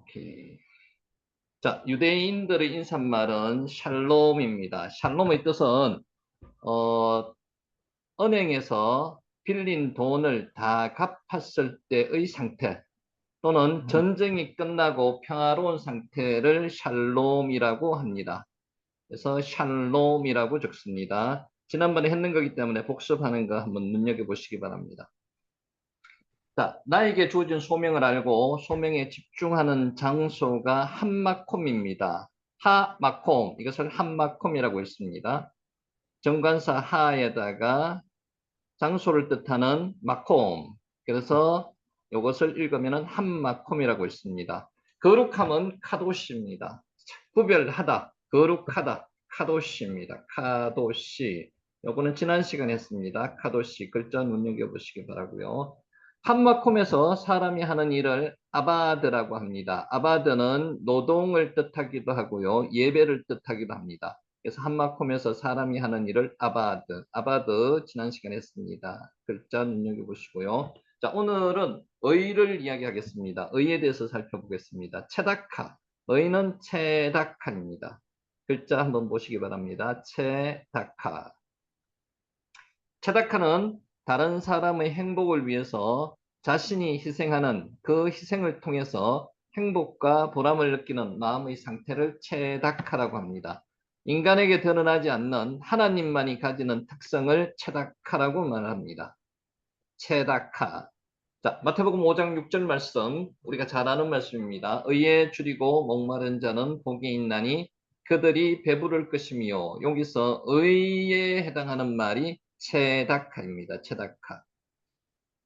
오케이. 자, 유대인들의 인사말은 샬롬입니다. 샬롬의 뜻은 은행에서 빌린 돈을 다 갚았을 때의 상태 또는 전쟁이 끝나고 평화로운 상태를 샬롬이라고 합니다. 그래서 샬롬이라고 적습니다. 지난번에 했는 거기 때문에 복습하는 거 한번 눈여겨보시기 바랍니다. 자, 나에게 주어진 소명을 알고 소명에 집중하는 장소가 한마콤입니다. 하마콤, 이것을 한마콤이라고 했습니다. 정관사 하에다가 장소를 뜻하는 마콤, 그래서 이것을 읽으면 한마콤이라고 했습니다. 거룩함은 카도시입니다. 구별하다, 거룩하다, 카도시입니다. 카도시. 요거는 지난 시간에 했습니다. 카도시 글자 눈여겨보시기 바라고요. 한마콤에서 사람이 하는 일을 아바드라고 합니다. 아바드는 노동을 뜻하기도 하고요. 예배를 뜻하기도 합니다. 그래서 한마콤에서 사람이 하는 일을 아바드, 아바드 지난 시간에 했습니다. 글자 눈여겨보시고요. 자, 오늘은 의를 이야기하겠습니다. 의에 대해서 살펴보겠습니다. 체다카, 의는 체다카입니다. 글자 한번 보시기 바랍니다. 체다카. 체다카는 다른 사람의 행복을 위해서 자신이 희생하는 그 희생을 통해서 행복과 보람을 느끼는 마음의 상태를 체다카라고 합니다. 인간에게 드러나지 않는 하나님만이 가지는 특성을 체다카라고 말합니다. 체다카. 자, 마태복음 5장 6절 말씀, 우리가 잘 아는 말씀입니다. 의에 줄이고 목마른 자는 복이 있나니 그들이 배부를 것이며, 여기서 의에 해당하는 말이 체다카입니다. 체다카.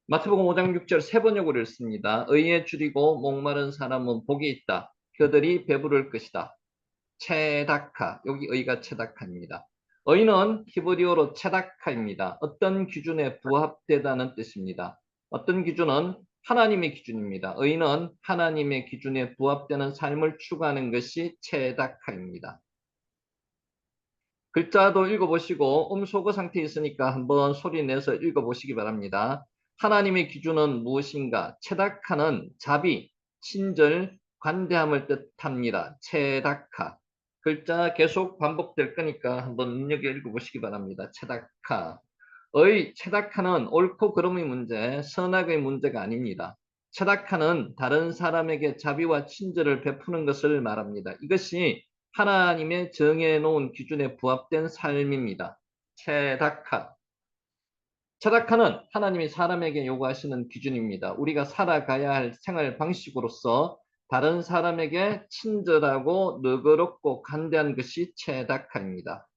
마태복음 5장 6절 세 번역으로 읽습니다. 의에 줄이고 목마른 사람은 복이 있다. 그들이 배부를 것이다. 체다카, 여기 의가 체다카입니다. 의는 히브리어로 체다카입니다. 어떤 기준에 부합되다는 뜻입니다. 어떤 기준은 하나님의 기준입니다. 의는 하나님의 기준에 부합되는 삶을 추구하는 것이 체다카입니다. 글자도 읽어보시고 음소거 상태에 있으니까 한번 소리 내서 읽어보시기 바랍니다. 하나님의 기준은 무엇인가? 체다카는 자비, 친절, 관대함을 뜻합니다. 체다카. 글자 계속 반복될 거니까 한번 눈여겨 읽어보시기 바랍니다. 체다카. 체다카는 옳고 그름의 문제, 선악의 문제가 아닙니다. 체다카는 다른 사람에게 자비와 친절을 베푸는 것을 말합니다. 이것이 하나님의 정해놓은 기준에 부합된 삶입니다. 체다카. 체다카는 하나님이 사람에게 요구하시는 기준입니다. 우리가 살아가야 할 생활 방식으로서 다른 사람에게 친절하고 너그럽고 간대한 것이 체다카입니다.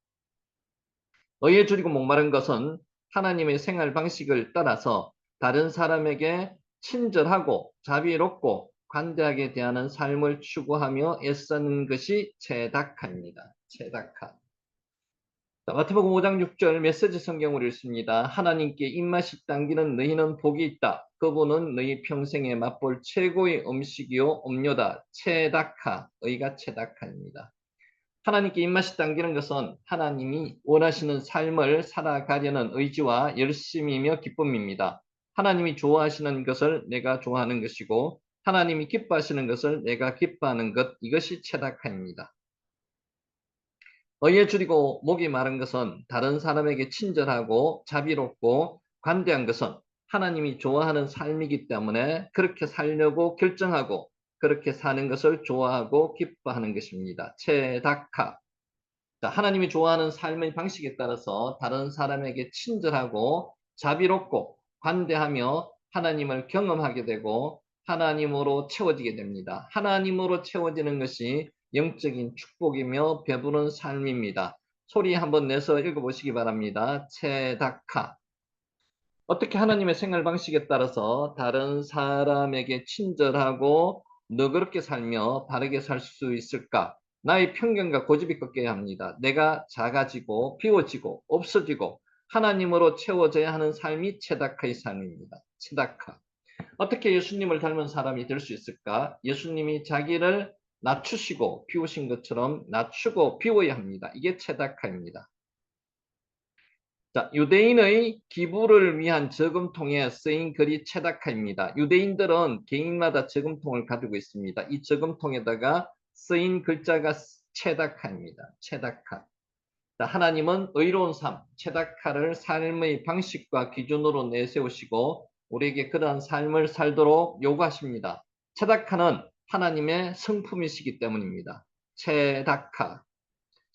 의에 줄이고 목마른 것은 하나님의 생활 방식을 따라서 다른 사람에게 친절하고 자비롭고 관대하게 대하는 삶을 추구하며 애쓰는 것이 체다카입니다. 체다카. 마태복음 5장 6절 메시지 성경으로 읽습니다. 하나님께 입맛이 당기는 너희는 복이 있다. 그분은 너희 평생에 맛볼 최고의 음식이요 음료다. 체다카. 의가 체다카입니다. 하나님께 입맛이 당기는 것은 하나님이 원하시는 삶을 살아가려는 의지와 열심이며 기쁨입니다. 하나님이 좋아하시는 것을 내가 좋아하는 것이고 하나님이 기뻐하시는 것을 내가 기뻐하는 것, 이것이 체다카입니다. 의에 줄이고 목이 마른 것은 다른 사람에게 친절하고 자비롭고 관대한 것은 하나님이 좋아하는 삶이기 때문에 그렇게 살려고 결정하고 그렇게 사는 것을 좋아하고 기뻐하는 것입니다. 체다카. 하나님이 좋아하는 삶의 방식에 따라서 다른 사람에게 친절하고 자비롭고 관대하며 하나님을 경험하게 되고 하나님으로 채워지게 됩니다. 하나님으로 채워지는 것이 영적인 축복이며 배부른 삶입니다. 소리 한번 내서 읽어보시기 바랍니다. 체다카. 어떻게 하나님의 생활 방식에 따라서 다른 사람에게 친절하고 너그럽게 살며 바르게 살 수 있을까? 나의 편견과 고집이 꺾여야 합니다. 내가 작아지고 비워지고 없어지고 하나님으로 채워져야 하는 삶이 체다카의 삶입니다. 체다카. 어떻게 예수님을 닮은 사람이 될 수 있을까? 예수님이 자기를 낮추시고 비우신 것처럼 낮추고 비워야 합니다. 이게 체다카입니다. 자, 유대인의 기부를 위한 저금통에 쓰인 글이 체다카입니다. 유대인들은 개인마다 저금통을 가지고 있습니다. 이 저금통에다가 쓰인 글자가 체다카입니다. 체다카. 자, 하나님은 의로운 삶, 체다카를 삶의 방식과 기준으로 내세우시고 우리에게 그러한 삶을 살도록 요구하십니다. 체다카는 하나님의 성품이시기 때문입니다. 체다카.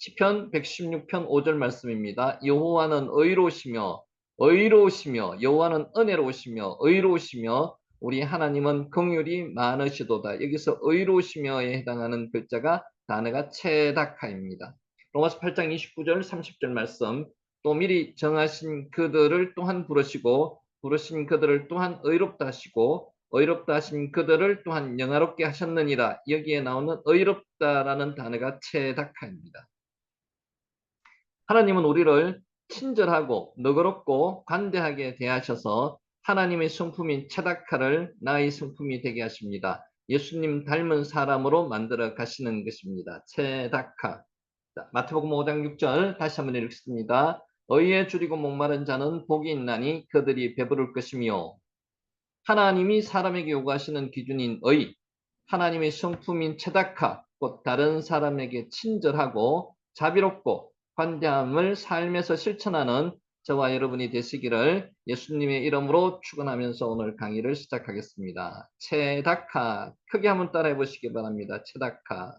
시편 116편 5절 말씀입니다. 여호와는 의로우시며 여호와는 은혜로우시며 의로우시며 우리 하나님은 긍휼이 많으시도다. 여기서 의로우시며에 해당하는 글자가 단어가 체다카입니다. 로마서 8장 29절 30절 말씀 또 미리 정하신 그들을 또한 부르시고 부르신 그들을 또한 의롭다 하시고 의롭다 하신 그들을 또한 영화롭게 하셨느니라. 여기에 나오는 의롭다라는 단어가 체다카입니다. 하나님은 우리를 친절하고 너그럽고 관대하게 대하셔서 하나님의 성품인 체다카를 나의 성품이 되게 하십니다. 예수님 닮은 사람으로 만들어 가시는 것입니다. 체다카. 자, 마태복음 5장 6절 다시 한번 읽습니다. 의에 줄이고 목마른 자는 복이 있나니 그들이 배부를 것이며 하나님이 사람에게 요구하시는 기준인 의, 하나님의 성품인 체다카, 곧 다른 사람에게 친절하고 자비롭고 관대함을 삶에서 실천하는 저와 여러분이 되시기를 예수님의 이름으로 축원하면서 오늘 강의를 시작하겠습니다. 체다카, 크게 한번 따라해 보시기 바랍니다. 체다카.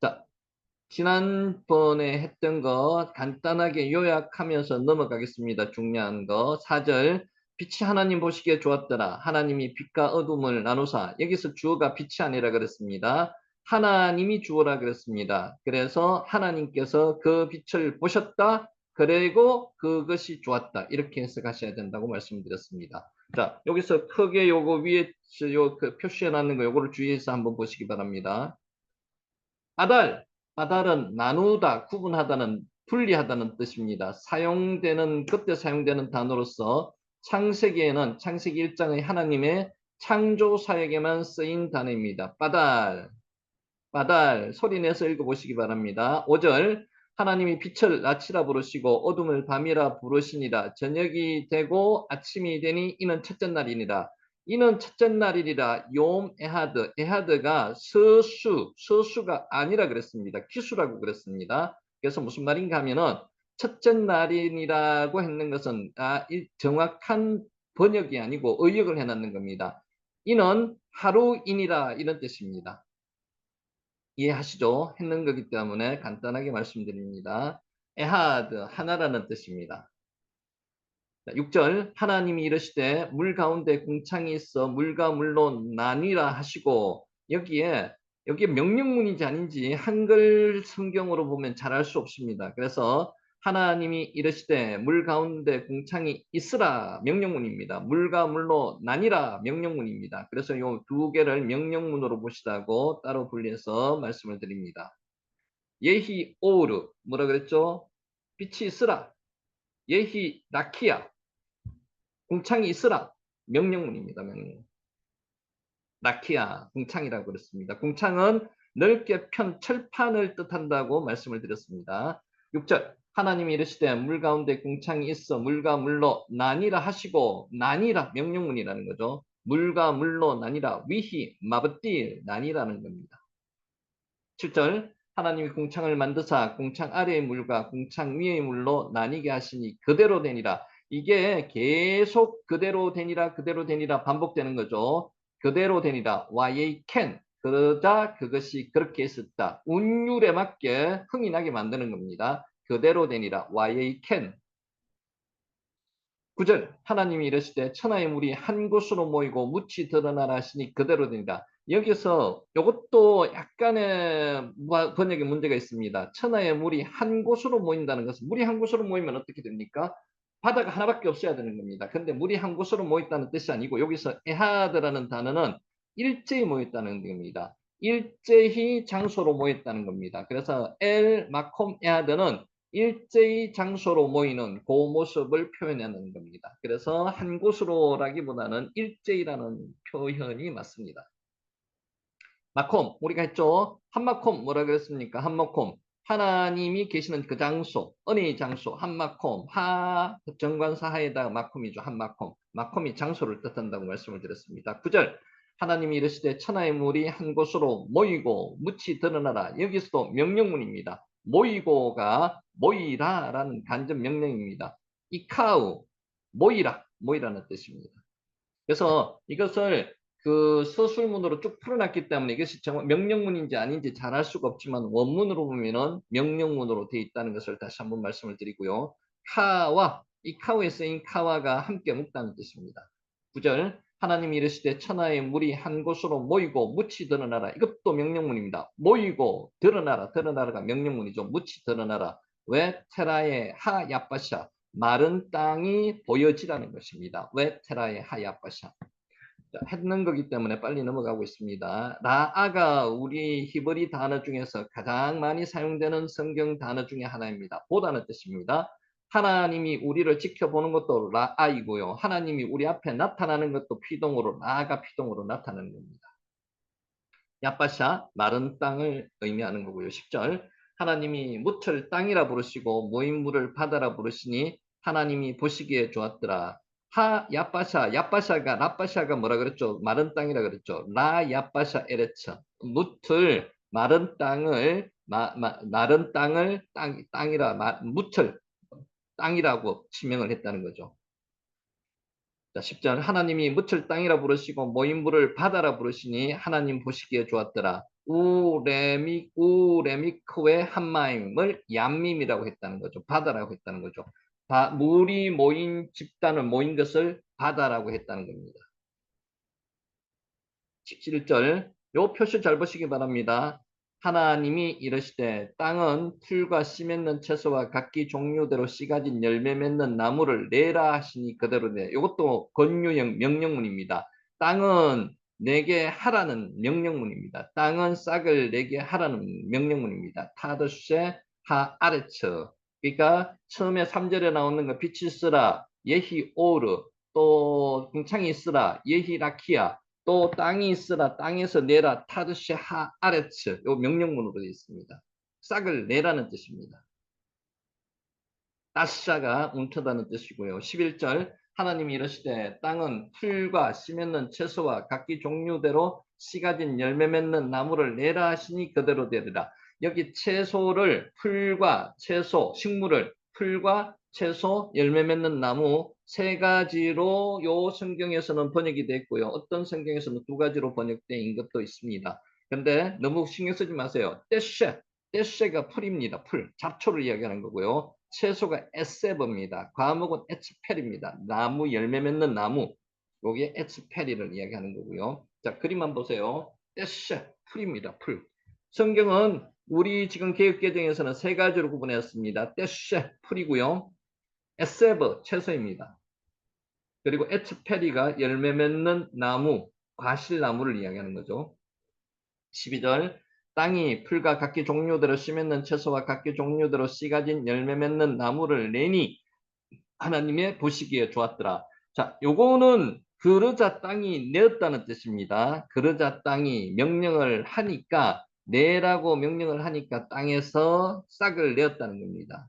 자, 지난번에 했던 거 간단하게 요약하면서 넘어가겠습니다. 중요한 거. 4절. 빛이 하나님 보시기에 좋았더라. 하나님이 빛과 어둠을 나누사. 여기서 주어가 빛이 아니라 그랬습니다. 하나님이 주어라 그랬습니다. 그래서 하나님께서 그 빛을 보셨다. 그리고 그것이 좋았다. 이렇게 해석하셔야 된다고 말씀드렸습니다. 자, 여기서 크게 요거 위에 그 표시해 놨는 거 요거를 주의해서 한번 보시기 바랍니다. 아달은 나누다, 구분하다는, 분리하다는 뜻입니다. 그때 사용되는 단어로서 창세기 1장의 하나님의 창조사에게만 쓰인 단어입니다. 바달, 소리 내서 읽어보시기 바랍니다. 5절, 하나님이 빛을 낮이라 부르시고 어둠을 밤이라 부르시니라. 저녁이 되고 아침이 되니 이는 첫째 날이니라. 이는 첫째 날이리라. 에하드가 서수가 아니라 그랬습니다. 기수라고 그랬습니다. 그래서 무슨 말인가 하면은 첫째 날이라고 했는 것은 정확한 번역이 아니고 의역을 해놨는 겁니다. 이는 하루이니라 이런 뜻입니다. 이해하시죠? 했는 거기 때문에 간단하게 말씀드립니다. 에하드, 하나라는 뜻입니다. 6절, 하나님이 이르시되 물 가운데 궁창이 있어 물과 물로 나뉘라 하시고 여기에 명령문인지 아닌지 한글 성경으로 보면 잘 알 수 없습니다. 그래서 하나님이 이르시되 물 가운데 궁창이 있으라 명령문입니다. 물과 물로 나뉘라 명령문입니다. 그래서 이 두 개를 명령문으로 보시라고 따로 분리해서 말씀을 드립니다. 예히 오르 뭐라 그랬죠? 빛이 있으라. 예히 라키야 궁창이 있으라 명령문입니다. 명령. 라키아 궁창이라고 그랬습니다. 궁창은 넓게 편 철판을 뜻한다고 말씀을 드렸습니다. 6절 하나님이 이르시되 물 가운데 궁창이 있어 물과 물로 나뉘라 하시고 나뉘라 명령문이라는 거죠. 물과 물로 나뉘라 위히 마브띠 나뉘라는 겁니다. 7절 하나님이 궁창을 만드사 궁창 아래의 물과 궁창 위의 물로 나뉘게 하시니 그대로 되니라. 이게 계속 그대로 되니라 반복되는 거죠. 그대로 되니라. YACAN. 그러자 그것이 그렇게 했었다. 운율에 맞게 흥이 나게 만드는 겁니다. 그대로 되니라. YACAN. 9절 하나님이 이르시되 천하의 물이 한 곳으로 모이고 묻이 드러나라 하시니 그대로 되니라. 여기서 이것도 약간의 번역에 문제가 있습니다. 천하의 물이 한 곳으로 모인다는 것은 물이 한 곳으로 모이면 어떻게 됩니까? 바다가 하나밖에 없어야 되는 겁니다. 근데 물이 한 곳으로 모였다는 뜻이 아니고 여기서 에하드라는 단어는 일제히 모였다는 겁니다. 일제히 장소로 모였다는 겁니다. 그래서 엘 마콤 에하드는 일제히 장소로 모이는 그 모습을 표현하는 겁니다. 그래서 한 곳으로라기보다는 일제히라는 표현이 맞습니다. 마콤 우리가 했죠. 한마콤 뭐라 그랬습니까? 한마콤 하나님이 계시는 그 장소, 은혜의 장소, 한마콤, 정관사 하에다가 마콤이죠. 한마콤. 마콤이 장소를 뜻한다고 말씀을 드렸습니다. 9절. 하나님이 이르시되 천하의 물이 한 곳으로 모이고 묻이 드러나라. 여기서도 명령문입니다. 모이고가 모이라라는 간접 명령입니다. 이카우, 모이라는 뜻입니다. 그래서 이것을 그 서술문으로 쭉 풀어놨기 때문에 이것이 정말 명령문인지 아닌지 잘 알 수가 없지만 원문으로 보면은 명령문으로 되어 있다는 것을 다시 한번 말씀을 드리고요. 이 카와에 쓰인 카와가 함께 묵다는 뜻입니다. 9절 하나님이 이르시되 천하의 물이 한 곳으로 모이고 묻이 드러나라. 이것도 명령문입니다. 모이고 드러나라가 명령문이죠. 묻이 드러나라. 왜 테라의 야빠샤 마른 땅이 보여지라는 것입니다. 왜 테라의 하야빠샤 했는 거기 때문에 빨리 넘어가고 있습니다. 라아가 우리 히브리 단어 중에서 가장 많이 사용되는 성경 단어 중에 하나입니다. 보다는 뜻입니다. 하나님이 우리를 지켜보는 것도 라아이고요. 하나님이 우리 앞에 나타나는 것도 피동으로 라아가 피동으로 나타나는 겁니다. 야빠샤 마른 땅을 의미하는 거고요. 10절 하나님이 묻을 땅이라 부르시고 모인물을 바다라 부르시니 하나님이 보시기에 좋았더라. 라빠샤가 뭐라 그랬죠? 마른 땅이라 그랬죠. 야빠샤 에레처 묻을 마른 땅을 마른 땅을 묻을 땅이라고 지명을 했다는 거죠. 자, 10절 하나님이 묻을 땅이라 부르시고 모인물을 바다라 부르시니 하나님 보시기에 좋았더라. 우레미크의 한마임을 얌밈이라고 했다는 거죠. 바다라고 했다는 거죠. 물이 모인 집단을 모인 것을 바다라고 했다는 겁니다. 17절 요 표시 잘 보시기 바랍니다. 하나님이 이르시되 땅은 풀과 씨 맺는 채소와 각기 종류대로 씨 가진 열매 맺는 나무를 내라 하시니 그대로 내. 이것도 권유형 명령문입니다. 땅은 내게 하라는 명령문입니다. 땅은 싹을 내게 하라는 명령문입니다. 타드쉐 하아레츠. 그러니까 처음에 3절에 나오는 거 빛이 쓰라 예히 오르 또 궁창이 쓰라 예히 라키아 또 땅이 있으라 땅에서 내라 타드시 하아레츠 요 명령문으로 되어 있습니다. 싹을 내라는 뜻입니다. 따샤가 움트다는 뜻이고요. 11절 하나님이 이르시되 땅은 풀과 씨 맺는 채소와 각기 종류대로 씨 가진 열매 맺는 나무를 내라 하시니 그대로 되리라. 여기 채소를 풀과 채소 식물을 풀과 채소 열매 맺는 나무 세 가지로 요 성경에서는 번역이 됐고요. 어떤 성경에서는 두 가지로 번역된 것도 있습니다. 근데 너무 신경 쓰지 마세요. 떼쉐가 풀입니다. 풀 잡초를 이야기하는 거고요. 채소가 에세버입니다. 과목은 에츠페리입니다. 나무 열매 맺는 나무 여기에 에츠페리를 이야기하는 거고요. 자 그림 한번 보세요. 떼쉐 풀입니다. 풀. 성경은 우리 지금 개역개정에서는 세 가지로 구분했습니다. 떼쉐 풀이고요. 에세버 채소입니다. 그리고 에츠페리가 열매 맺는 나무 과실나무를 이야기하는 거죠. 12절 땅이 풀과 각기 종류대로 씨 맺는 채소와 각기 종류대로 씨 가진 열매 맺는 나무를 내니 하나님의 보시기에 좋았더라. 자, 요거는 그르자 땅이 내었다는 뜻입니다. 그르자 땅이 명령을 하니까 내라고 명령을 하니까 땅에서 싹을 내었다는 겁니다.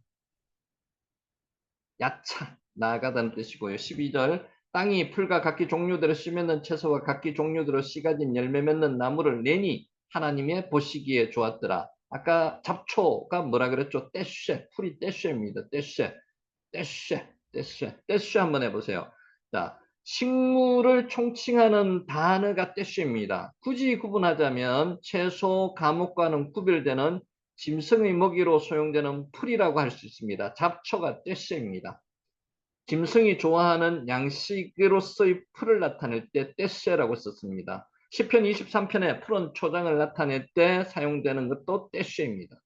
야차 나아가다는 뜻이고요. 12절 땅이 풀과 각기 종류대로 씨 맺는 채소와 각기 종류대로 씨 가진 열매 맺는 나무를 내니 하나님의 보시기에 좋았더라. 아까 잡초가 뭐라 그랬죠? 떼쉐 풀이 떼쉐입니다. 떼쉐 한번 해보세요. 자, 식물을 총칭하는 단어가 떼쉐입니다. 굳이 구분하자면 채소 과목과는 구별되는 짐승의 먹이로 소용되는 풀이라고 할 수 있습니다. 잡초가 떼쉐입니다. 짐승이 좋아하는 양식으로서의 풀을 나타낼 때 떼쉐라고 썼습니다. 시편 23편에 푸른 초장을 나타낼 때 사용되는 것도 떼쉐입니다.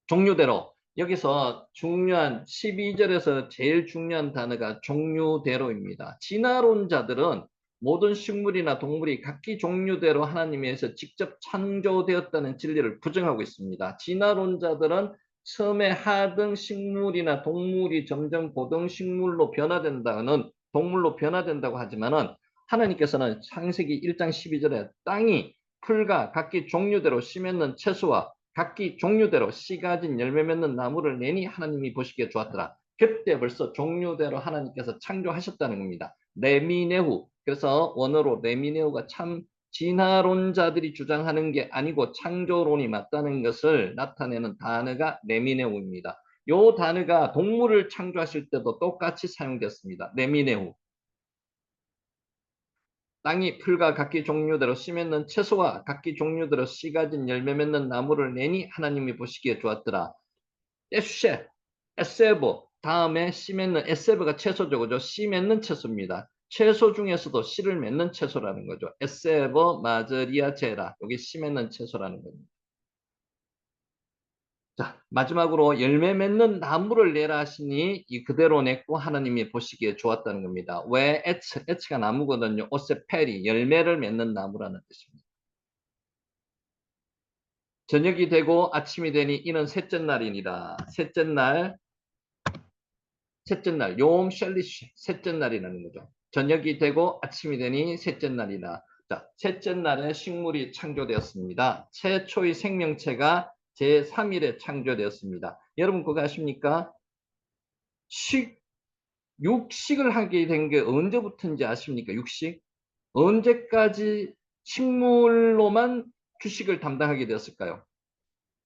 종류대로 여기서 중요한 12절에서 제일 중요한 단어가 종류대로입니다. 진화론자들은 모든 식물이나 동물이 각기 종류대로 하나님에서 직접 창조되었다는 진리를 부정하고 있습니다. 진화론자들은 처음에 하등 식물이나 동물이 점점 고등식물로 변화된다는 동물로 변화된다고 하지만은 하나님께서는 창세기 1장 12절에 땅이 풀과 각기 종류대로 씨 맺는 채소와 각기 종류대로 씨 가진 열매 맺는 나무를 내니 하나님이 보시기에 좋았더라. 그때 벌써 종류대로 하나님께서 창조하셨다는 겁니다. 레미네후. 그래서 원어로 레미네후가 참 진화론자들이 주장하는 게 아니고 창조론이 맞다는 것을 나타내는 단어가 레미네후입니다. 이 단어가 동물을 창조하실 때도 똑같이 사용됐습니다. 레미네후. 땅이 풀과 각기 종류대로 씨 맺는 채소와 각기 종류대로 씨 가진 열매 맺는 나무를 내니 하나님이 보시기에 좋았더라. 에쉐, 에세브, 다음에 씨 맺는 에세브가 채소죠. 그죠? 씨 맺는 채소입니다. 채소 중에서도 씨를 맺는 채소라는 거죠. 에세브 마저리아체라. 여기 씨 맺는 채소라는 겁니다. 자, 마지막으로 열매 맺는 나무를 내라 하시니 이 그대로 냈고 하나님이 보시기에 좋았다는 겁니다. 왜 에츠가 나무거든요. 오세페리, 열매를 맺는 나무라는 뜻입니다. 저녁이 되고 아침이 되니 이는 셋째 날이니라. 셋째 날, 욤 샬리시, 셋째 날이라는 거죠. 저녁이 되고 아침이 되니 셋째 날이라. 자, 셋째 날에 식물이 창조되었습니다. 최초의 생명체가 제3일에 창조되었습니다. 여러분 그거 아십니까? 육식을 하게 된 게 언제부터인지 아십니까? 육식? 언제까지 식물로만 주식을 담당하게 되었을까요?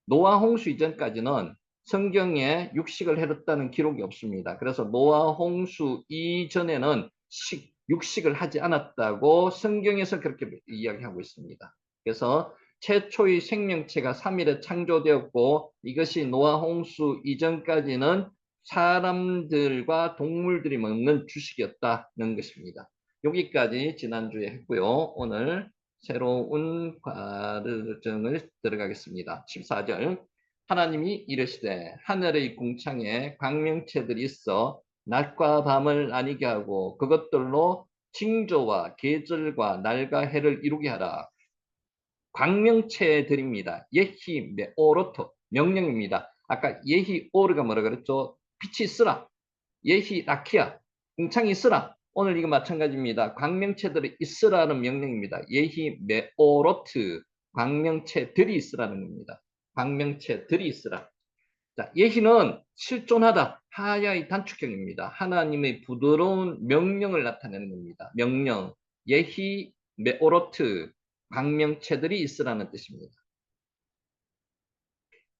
노아 홍수 이전까지는 성경에 육식을 해뒀다는 기록이 없습니다. 그래서 노아 홍수 이전에는 육식을 하지 않았다고 성경에서 그렇게 이야기하고 있습니다. 그래서 최초의 생명체가 3일에 창조되었고 이것이 노아 홍수 이전까지는 사람들과 동물들이 먹는 주식이었다는 것입니다. 여기까지 지난주에 했고요. 오늘 새로운 과정을 들어가겠습니다. 14절 하나님이 이르시되 하늘의 궁창에 광명체들이 있어 낮과 밤을 나뉘게 하고 그것들로 징조와 계절과 날과 해를 이루게 하라. 광명체들입니다. 예히 메오로토 명령입니다. 아까 예히 오르가 뭐라 그랬죠? 빛이 있으라. 예히 라키아 궁창이 있으라. 오늘 이거 마찬가지입니다. 광명체들이 있으라는 명령입니다. 예히 메오로트 광명체들이 있으라는 겁니다. 광명체들이 있으라. 자, 예희는 실존하다. 하야의 단축형입니다. 하나님의 부드러운 명령을 나타내는 겁니다. 명령. 예히 메오로트 광명체들이 있으라는 뜻입니다.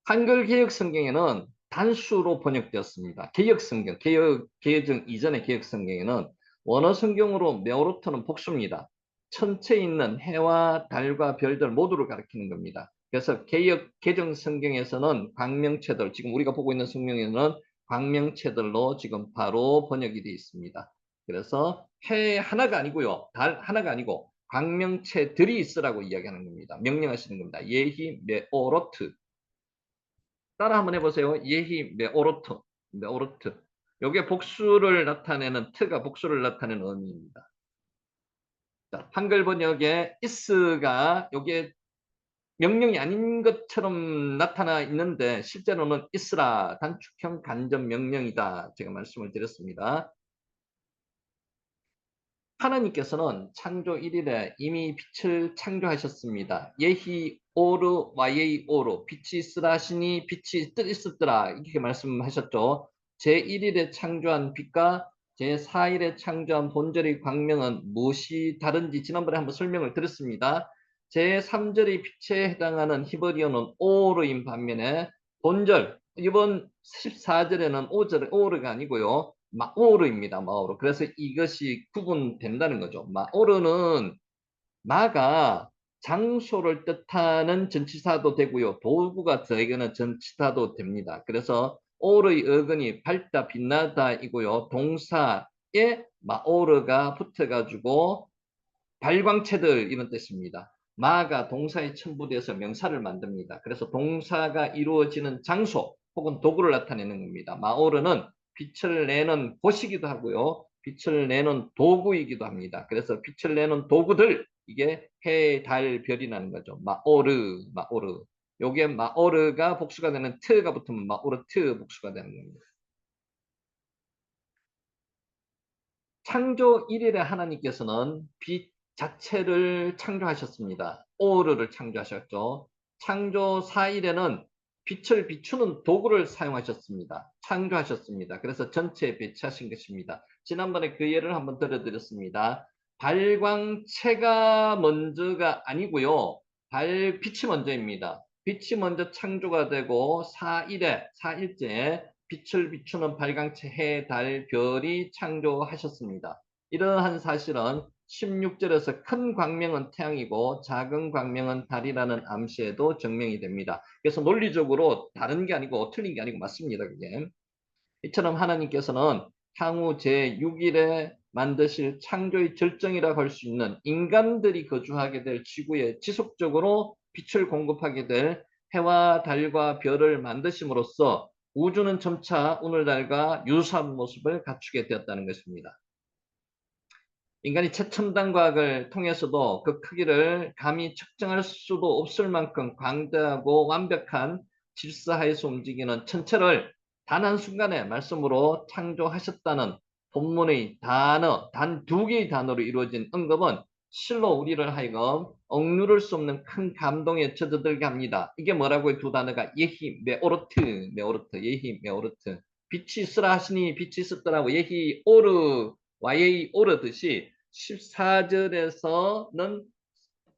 한글 개혁 성경에는 단수로 번역되었습니다. 개혁 성경, 개혁 이전의 개혁 성경에는 원어 성경으로 메오로트는 복수입니다. 천체에 있는 해와 달과 별들 모두를 가리키는 겁니다. 그래서 개혁 개정 성경에서는 광명체들, 지금 우리가 보고 있는 성경에는 광명체들로 지금 바로 번역이 되어 있습니다. 그래서 해 하나가 아니고요. 달 하나가 아니고 광명체들이 있으라고 이야기하는 겁니다. 명령하시는 겁니다. 예히 메오로트. 따라 한번 해보세요. 예히 메오로트. 메오로트. 요게 복수를 나타내는 트가 복수를 나타내는 의미입니다. 자, 한글 번역에 is가 요게 명령이 아닌 것처럼 나타나 있는데 실제로는 is라 단축형 간접 명령이다. 제가 말씀을 드렸습니다. 하나님께서는 창조 1일에 이미 빛을 창조하셨습니다. 예히 오르 와예이 오르 빛이 있으라 하시니 빛이 뜻 있었더라 이렇게 말씀하셨죠. 제1일에 창조한 빛과 제4일에 창조한 본절의 광명은 무엇이 다른지 지난번에 한번 설명을 드렸습니다. 제3절의 빛에 해당하는 히브리어는 오르인 반면에 본절 이번 14절에는 오르가 아니고요. 마오르입니다. 마오르. 그래서 이것이 구분된다는 거죠. 마오르는 마가 장소를 뜻하는 전치사도 되고요. 도구가 되거나 전치사도 됩니다. 그래서 오르의 어근이 밝다, 빛나다이고요. 동사에 마오르가 붙어가지고 발광체들 이런 뜻입니다. 마가 동사에 첨부돼서 명사를 만듭니다. 그래서 동사가 이루어지는 장소 혹은 도구를 나타내는 겁니다. 마오르는 빛을 내는 곳이기도 하고요. 빛을 내는 도구이기도 합니다. 그래서 빛을 내는 도구들 이게 해, 달, 별이라는 거죠. 마오르, 마오르. 요게 마오르가 복수가 되는 트가 붙으면 마오르트 복수가 되는 겁니다. 창조 1일에 하나님께서는 빛 자체를 창조하셨습니다. 오르를 창조하셨죠. 창조 4일에는 빛을 비추는 도구를 사용하셨습니다. 창조하셨습니다. 그래서 전체에 배치하신 것입니다. 지난번에 그 예를 한번 들어드렸습니다. 발광체가 먼저가 아니고요. 빛이 먼저입니다. 빛이 먼저 창조가 되고 4일째 빛을 비추는 발광체, 해, 달, 별이 창조하셨습니다. 이러한 사실은 16절에서 큰 광명은 태양이고 작은 광명은 달이라는 암시에도 증명이 됩니다. 그래서 논리적으로 다른 게 아니고 틀린 게 아니고 맞습니다. 그게. 이처럼 하나님께서는 향후 제6일에 만드실 창조의 절정이라고 할 수 있는 인간들이 거주하게 될 지구에 지속적으로 빛을 공급하게 될 해와 달과 별을 만드심으로써 우주는 점차 오늘날과 유사한 모습을 갖추게 되었다는 것입니다. 인간이 최첨단 과학을 통해서도 그 크기를 감히 측정할 수도 없을 만큼 광대하고 완벽한 질서하에서 움직이는 천체를 단 한순간에 말씀으로 창조하셨다는 본문의 단어, 단 2개의 단어로 이루어진 언급은 실로 우리를 하여금 억누를 수 없는 큰 감동에 젖어들게 합니다. 이게 뭐라고요? 두 단어가 예히 메오르트, 예히 메오르트. 빛이 있으라 하시니 빛이 있었더라고. 예히 오르 YA 오르듯이 14절에서는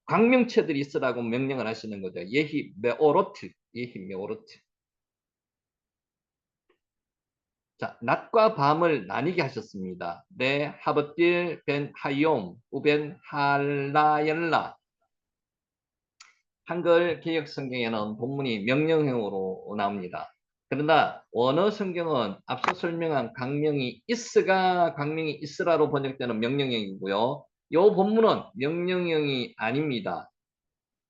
광명체들이 있으라고 명령을 하시는 거죠. 예히 메오로트, 예히 메오로트. 자, 낮과 밤을 나뉘게 하셨습니다. 네, 하버딜 벤 하용, 우벤 할라엘라. 한글 개역 성경에는 본문이 명령형으로 나옵니다. 그러나 원어 성경은 앞서 설명한 강명이 있으가 강명이 있으라로 번역되는 명령형이고요. 이 본문은 명령형이 아닙니다.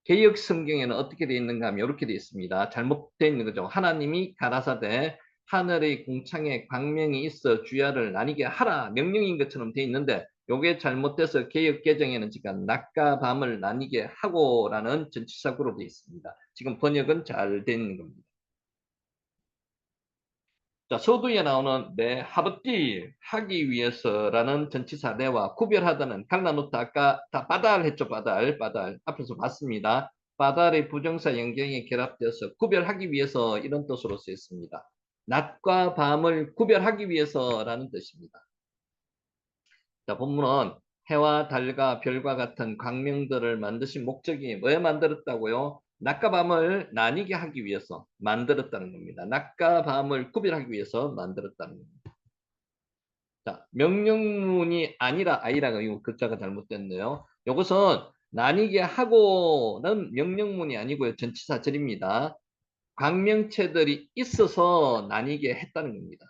개역 성경에는 어떻게 되어 있는가 하면 이렇게 되어 있습니다. 잘못되어 있는 거죠. 하나님이 가라사대 하늘의 궁창에 광명이 있어 주야를 나뉘게 하라 명령인 것처럼 되어 있는데 요게 잘못돼서 개역 개정에는 지금 낮과 밤을 나뉘게 하고라는 전치사구로 되어 있습니다. 지금 번역은 잘 되어 있는 겁니다. 자, 서두에 나오는 내 하버띠 하기 위해서라는 전치사 내와 구별하다는 갈라놓다 아까 다 바달 했죠. 바달 앞에서 봤습니다. 바달의 부정사 연경이 결합되어서 구별하기 위해서 이런 뜻으로 쓰였습니다. 낮과 밤을 구별하기 위해서라는 뜻입니다. 자, 본문은 해와 달과 별과 같은 광명들을 만드신 목적이 왜 만들었다고요? 낮과 밤을 나뉘게 하기 위해서 만들었다는 겁니다. 낮과 밤을 구별하기 위해서 만들었다는 겁니다. 자, 명령문이 아니라 아이라가 이거 글자가 잘못됐네요. 이것은 나뉘게 하고는 명령문이 아니고요. 전치사절입니다. 광명체들이 있어서 나뉘게 했다는 겁니다.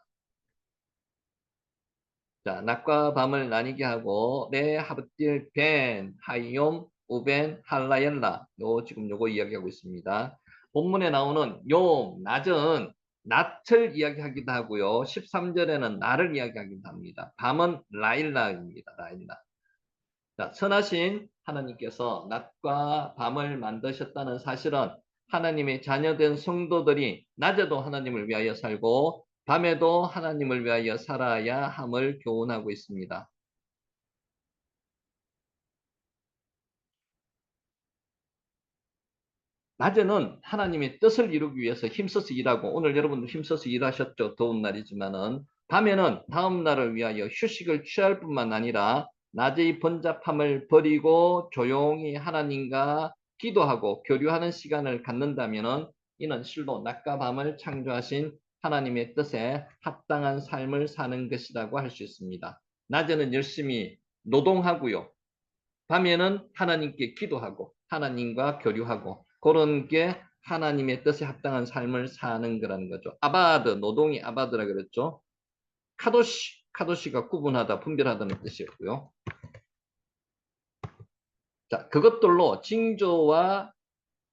자, 낮과 밤을 나뉘게 하고 네 하브딜 벤 하이옴 우벤 할라엘라 지금 요거 이야기하고 있습니다. 본문에 나오는 낮은 낮을 이야기하기도 하고요. 13절에는 날을 이야기하기도 합니다. 밤은 라일라입니다. 라일라. 자, 선하신 하나님께서 낮과 밤을 만드셨다는 사실은 하나님의 자녀된 성도들이 낮에도 하나님을 위하여 살고 밤에도 하나님을 위하여 살아야 함을 교훈하고 있습니다. 낮에는 하나님의 뜻을 이루기 위해서 힘써서 일하고 오늘 여러분도 힘써서 일하셨죠. 더운 날이지만은 밤에는 다음 날을 위하여 휴식을 취할 뿐만 아니라 낮의 번잡함을 버리고 조용히 하나님과 기도하고 교류하는 시간을 갖는다면은 이는 실로 낮과 밤을 창조하신 하나님의 뜻에 합당한 삶을 사는 것이라고 할 수 있습니다. 낮에는 열심히 노동하고요. 밤에는 하나님께 기도하고 하나님과 교류하고 그런 게 하나님의 뜻에 합당한 삶을 사는 거라는 거죠. 아바드, 노동이 아바드라 그랬죠. 카도시가 구분하다, 분별하다는 뜻이었고요. 자, 그것들로 징조와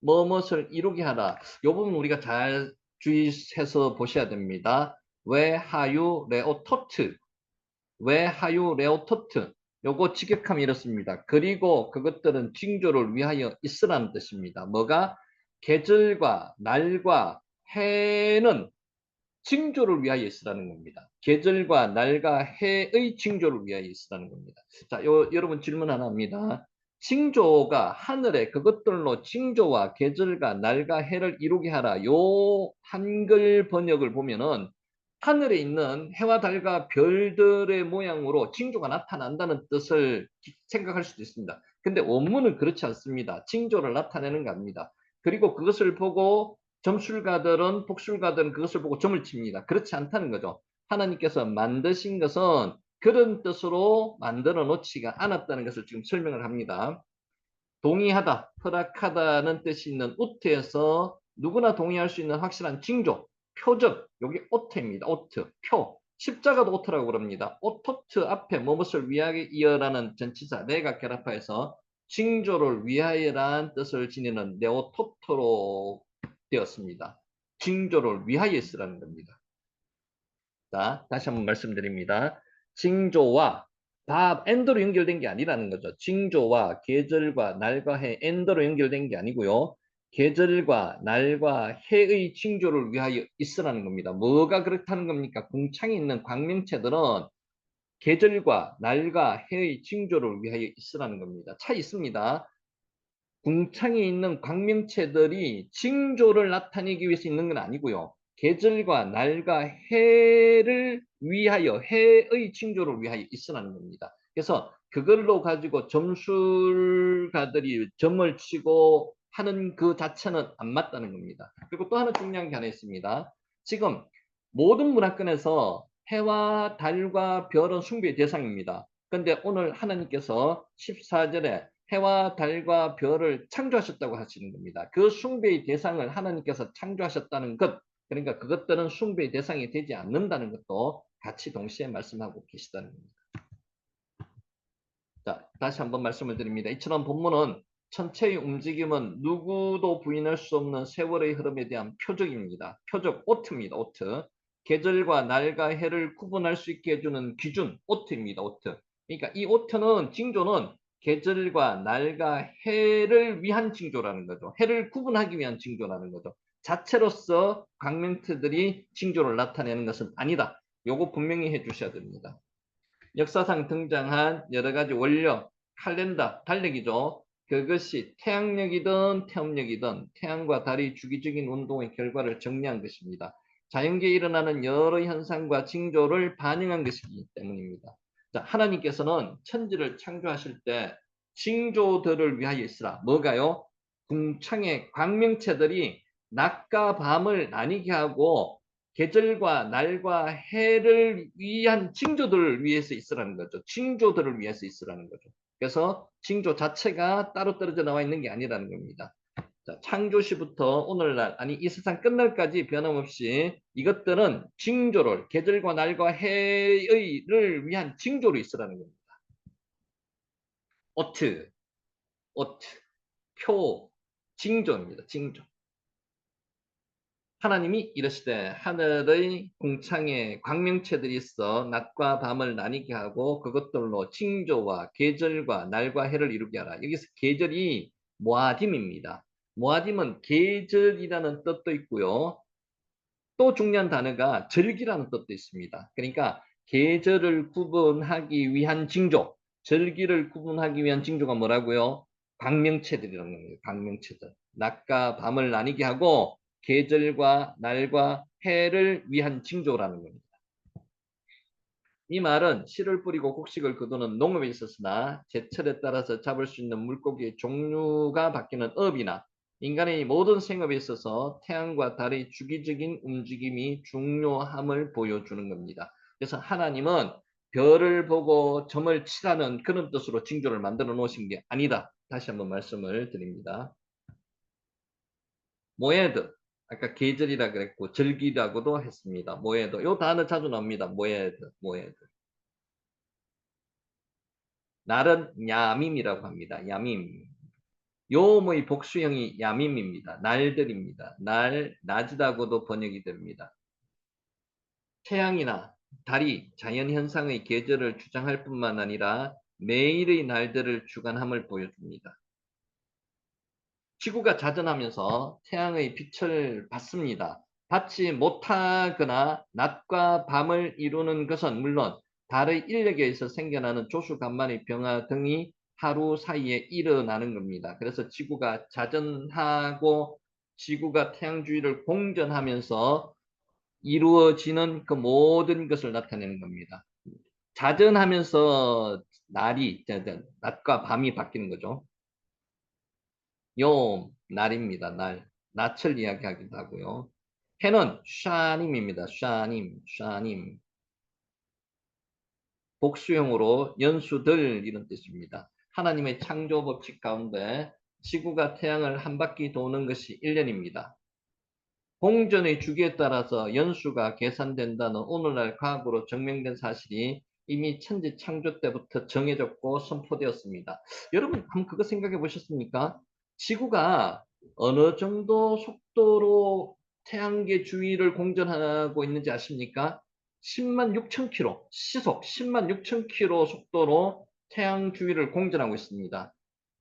뭐뭇을 이루게 하라. 이 부분 우리가 잘 주의해서 보셔야 됩니다. 왜 하유 레오토트, 왜 하유 레오토트. 요거 직역하면 이렇습니다. 그리고 그것들은 징조를 위하여 있으라는 뜻입니다. 뭐가? 계절과 날과 해는 징조를 위하여 있으라는 겁니다. 계절과 날과 해의 징조를 위하여 있으라는 겁니다. 자, 여러분 질문 하나 합니다. 징조가 하늘에 그것들로 징조와 계절과 날과 해를 이루게 하라. 요 한글 번역을 보면은 하늘에 있는 해와 달과 별들의 모양으로 징조가 나타난다는 뜻을 생각할 수도 있습니다. 근데 원문은 그렇지 않습니다. 징조를 나타내는 게 아닙니다. 그리고 그것을 보고 점술가들은 복술가들은 그것을 보고 점을 칩니다. 그렇지 않다는 거죠. 하나님께서 만드신 것은 그런 뜻으로 만들어 놓지가 않았다는 것을 지금 설명을 합니다. 동의하다, 허락하다는 뜻이 있는 우트에서 누구나 동의할 수 있는 확실한 징조, 표적, 여기 오트입니다. 오트, 표. 십자가도 오트라고 그럽니다. 오토트 앞에 무엇을 위하여라는 전치사 내가 결합하여서 징조를 위하여라는 뜻을 지니는 네오토토로 되었습니다. 징조를 위하여 쓰라는 겁니다. 자, 다시 한번 말씀드립니다. 징조와 엔더로 연결된 게 아니라는 거죠. 징조와 계절과 날과 해 엔더로 연결된 게 아니고요. 계절과 날과 해의 징조를 위하여 있으라는 겁니다. 뭐가 그렇다는 겁니까? 궁창에 있는 광명체들은 계절과 날과 해의 징조를 위하여 있으라는 겁니다. 차이 있습니다. 궁창에 있는 광명체들이 징조를 나타내기 위해서 있는 건 아니고요. 계절과 날과 해를 위하여 해의 징조를 위하여 있으라는 겁니다. 그래서 그걸로 가지고 점술가들이 점을 치고 하는 그 자체는 안 맞다는 겁니다. 그리고 또 하나 중요한 게 하나 있습니다. 지금 모든 문화권에서 해와 달과 별은 숭배의 대상입니다. 그런데 오늘 하나님께서 14절에 해와 달과 별을 창조하셨다고 하시는 겁니다. 그 숭배의 대상을 하나님께서 창조하셨다는 것, 그러니까 그것들은 숭배의 대상이 되지 않는다는 것도 같이 동시에 말씀하고 계시다는 겁니다. 자, 다시 한번 말씀을 드립니다. 이처럼 본문은 천체의 움직임은 누구도 부인할 수 없는 세월의 흐름에 대한 표적입니다. 표적, 오트입니다. 오트. 계절과 날과 해를 구분할 수 있게 해주는 기준, 오트입니다. 오트. 그러니까 이 오트는, 징조는 계절과 날과 해를 위한 징조라는 거죠. 해를 구분하기 위한 징조라는 거죠. 자체로서 광명트들이 징조를 나타내는 것은 아니다. 요거 분명히 해주셔야 됩니다. 역사상 등장한 여러 가지 원력, 칼렌더, 달력이죠. 그것이 태양력이든 태음력이든 태양과 달이 주기적인 운동의 결과를 정리한 것입니다. 자연계에 일어나는 여러 현상과 징조를 반영한 것이기 때문입니다. 자, 하나님께서는 천지를 창조하실 때 징조들을 위하여 있으라. 뭐가요? 궁창의 광명체들이 낮과 밤을 나뉘게 하고 계절과 날과 해를 위한 징조들을 위해서 있으라는 거죠. 징조들을 위해서 있으라는 거죠. 그래서 징조 자체가 따로 떨어져 나와 있는 게 아니라는 겁니다. 자, 창조시부터 오늘날, 아니 이 세상 끝날까지 변함없이 이것들은 징조를, 계절과 날과 해를 위한 징조로 있으라는 겁니다. 오트, 오트, 표, 징조입니다. 징조. 하나님이 이르시되 하늘의 궁창에 광명체들이 있어 낮과 밤을 나뉘게 하고 그것들로 징조와 계절과 날과 해를 이루게 하라. 여기서 계절이 모아딤입니다. 모아딤은 계절이라는 뜻도 있고요. 또 중요한 단어가 절기라는 뜻도 있습니다. 그러니까 계절을 구분하기 위한 징조, 절기를 구분하기 위한 징조가 뭐라고요? 광명체들이라는 겁니다. 광명체들. 낮과 밤을 나뉘게 하고 계절과 날과 해를 위한 징조라는 겁니다. 이 말은 씨를 뿌리고 곡식을 거두는 농업에 있었으나 제철에 따라서 잡을 수 있는 물고기의 종류가 바뀌는 어업이나 인간의 모든 생업에 있어서 태양과 달의 주기적인 움직임이 중요함을 보여주는 겁니다. 그래서 하나님은 별을 보고 점을 치라는 그런 뜻으로 징조를 만들어 놓으신 게 아니다. 다시 한번 말씀을 드립니다. 모에드, 아까 계절이라 그랬고 절기라고도 했습니다. 모에드, 요 단어 자주 나옵니다. 모에드, 모에드. 날은 야밈이라고 합니다. 야밈. 요음의 복수형이 야밈입니다. 날들입니다. 날, 낮이라고도 번역이 됩니다. 태양이나 달이 자연현상의 계절을 주장할 뿐만 아니라 매일의 날들을 주관함을 보여줍니다. 지구가 자전하면서 태양의 빛을 받습니다. 받지 못하거나 낮과 밤을 이루는 것은 물론 달의 인력에 의해서 생겨나는 조수간만의 변화 등이 하루 사이에 일어나는 겁니다. 그래서 지구가 자전하고 지구가 태양 주위를 공전하면서 이루어지는 그 모든 것을 나타내는 겁니다. 자전하면서 낮과 밤이 바뀌는 거죠. 요 날입니다. 날. 낯을 이야기하기도 하고요. 해는 샤님입니다. 샤님. 복수형으로 연수들 이런 뜻입니다. 하나님의 창조 법칙 가운데 지구가 태양을 한 바퀴 도는 것이 1년입니다. 공전의 주기에 따라서 연수가 계산된다는 오늘날 과학으로 증명된 사실이 이미 천지 창조 때부터 정해졌고 선포되었습니다. 여러분 한번 그거 생각해 보셨습니까? 지구가 어느 정도 속도로 태양계 주위를 공전하고 있는지 아십니까? 10만 6천 킬로, 시속 10만 6천 킬로 속도로 태양 주위를 공전하고 있습니다.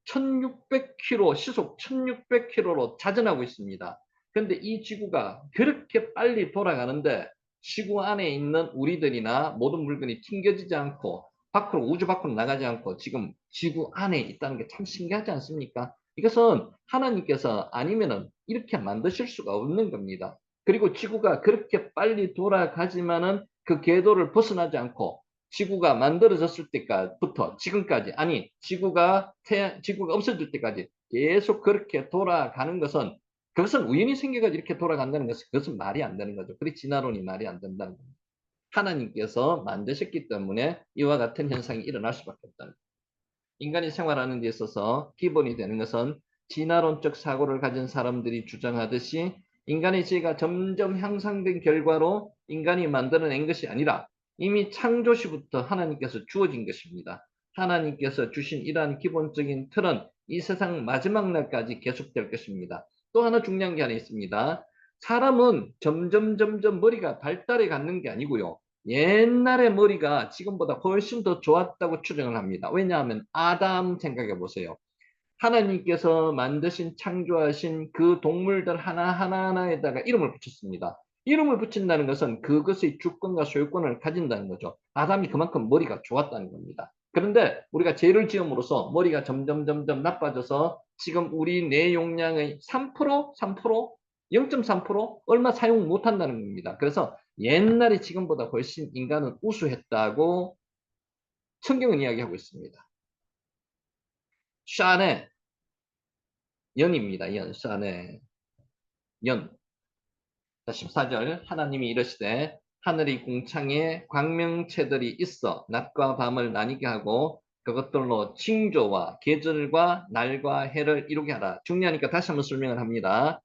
1600km, 시속 1600km로 자전하고 있습니다. 그런데 이 지구가 그렇게 빨리 돌아가는데 지구 안에 있는 우리들이나 모든 물건이 튕겨지지 않고 밖으로 우주 밖으로 나가지 않고 지금 지구 안에 있다는 게 참 신기하지 않습니까? 이것은 하나님께서 아니면은 이렇게 만드실 수가 없는 겁니다. 그리고 지구가 그렇게 빨리 돌아가지만은 그 궤도를 벗어나지 않고 지구가 만들어졌을 때부터 지금까지 아니 지구가 없어질 때까지 계속 그렇게 돌아가는 것은 그것은 우연히 생겨가지고 이렇게 돌아간다는 것은 그것은 말이 안 되는 거죠. 그리 진화론이 말이 안 된다는 겁니다. 하나님께서 만드셨기 때문에 이와 같은 현상이 일어날 수밖에 없다는 겁니다. 인간이 생활하는 데 있어서 기본이 되는 것은 진화론적 사고를 가진 사람들이 주장하듯이 인간의 지혜가 점점 향상된 결과로 인간이 만들어낸 것이 아니라 이미 창조 시부터 하나님께서 주어진 것입니다. 하나님께서 주신 이러한 기본적인 틀은 이 세상 마지막 날까지 계속될 것입니다. 또 하나 중요한 게 하나 있습니다. 사람은 점점 머리가 발달해 가는 게 아니고요. 옛날의 머리가 지금보다 훨씬 더 좋았다고 추정을 합니다. 왜냐하면 아담 생각해 보세요. 하나님께서 만드신 창조하신 그 동물들 하나하나에다가 이름을 붙였습니다. 이름을 붙인다는 것은 그것의 주권과 소유권을 가진다는 거죠. 아담이 그만큼 머리가 좋았다는 겁니다. 그런데 우리가 죄를 지음으로써 머리가 점점 나빠져서 지금 우리 뇌 용량의 3%, 0.3% 얼마 사용 못한다는 겁니다. 그래서 옛날에 지금보다 훨씬 인간은 우수했다고 성경은 이야기하고 있습니다. 샤네 연입니다. 샤네 연. 14절 하나님이 이르시되 하늘의 궁창에 광명체들이 있어 낮과 밤을 나뉘게 하고 그것들로 징조와 계절과 날과 해를 이루게 하라. 중요하니까 다시 한번 설명을 합니다.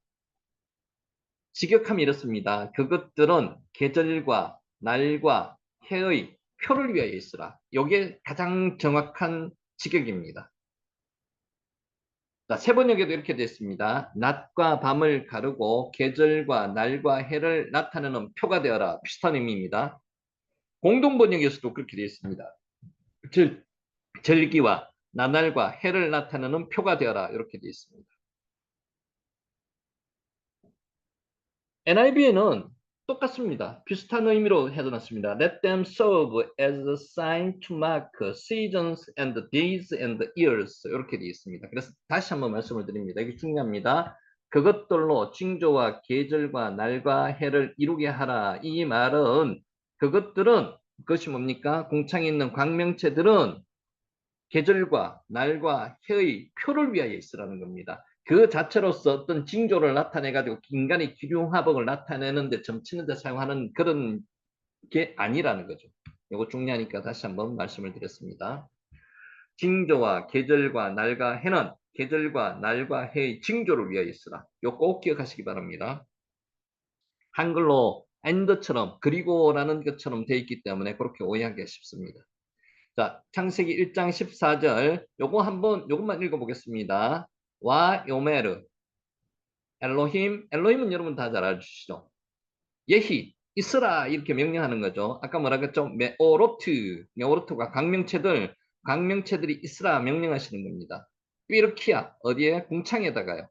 직역함이 이렇습니다. 그것들은 계절과 날과 해의 표를 위하여 있으라. 이게 가장 정확한 직역입니다. 자, 세번역에도 이렇게 되어 있습니다. 낮과 밤을 가르고 계절과 날과 해를 나타내는 표가 되어라. 비슷한 의미입니다. 공동번역에서도 그렇게 되어 있습니다. 절기와 나날과 해를 나타내는 표가 되어라. 이렇게 되어 있습니다. NIV에는 똑같습니다. 비슷한 의미로 해놨습니다. Let them serve as a sign to mark seasons and days and years. 이렇게 되어 있습니다. 그래서 다시 한번 말씀을 드립니다. 이게 중요합니다. 그것들로 징조와 계절과 날과 해를 이루게 하라. 이 말은 그것이 뭡니까? 공창에 있는 광명체들은 계절과 날과 해의 표를 위하여 있으라는 겁니다. 그 자체로서 어떤 징조를 나타내가지고 인간의 기륭화복을 나타내는데 점치는데 사용하는 그런 게 아니라는 거죠. 이거 중요하니까 다시 한번 말씀을 드렸습니다. 징조와 계절과 날과 해는 계절과 날과 해의 징조를 위하여 있으라. 이거 꼭 기억하시기 바랍니다. 한글로 and처럼 그리고라는 것처럼 되어 있기 때문에 그렇게 오해하기가 쉽습니다. 자, 창세기 1장 14절 요것만 읽어보겠습니다. 와 요메르 엘로힘은 여러분 다 잘 알으시죠? 예히 있으라 이렇게 명령하는 거죠. 아까 뭐라 그랬죠? 메오로트가 광명체들이 있으라 명령하시는 겁니다. 삐르키야 어디에? 궁창에다가요.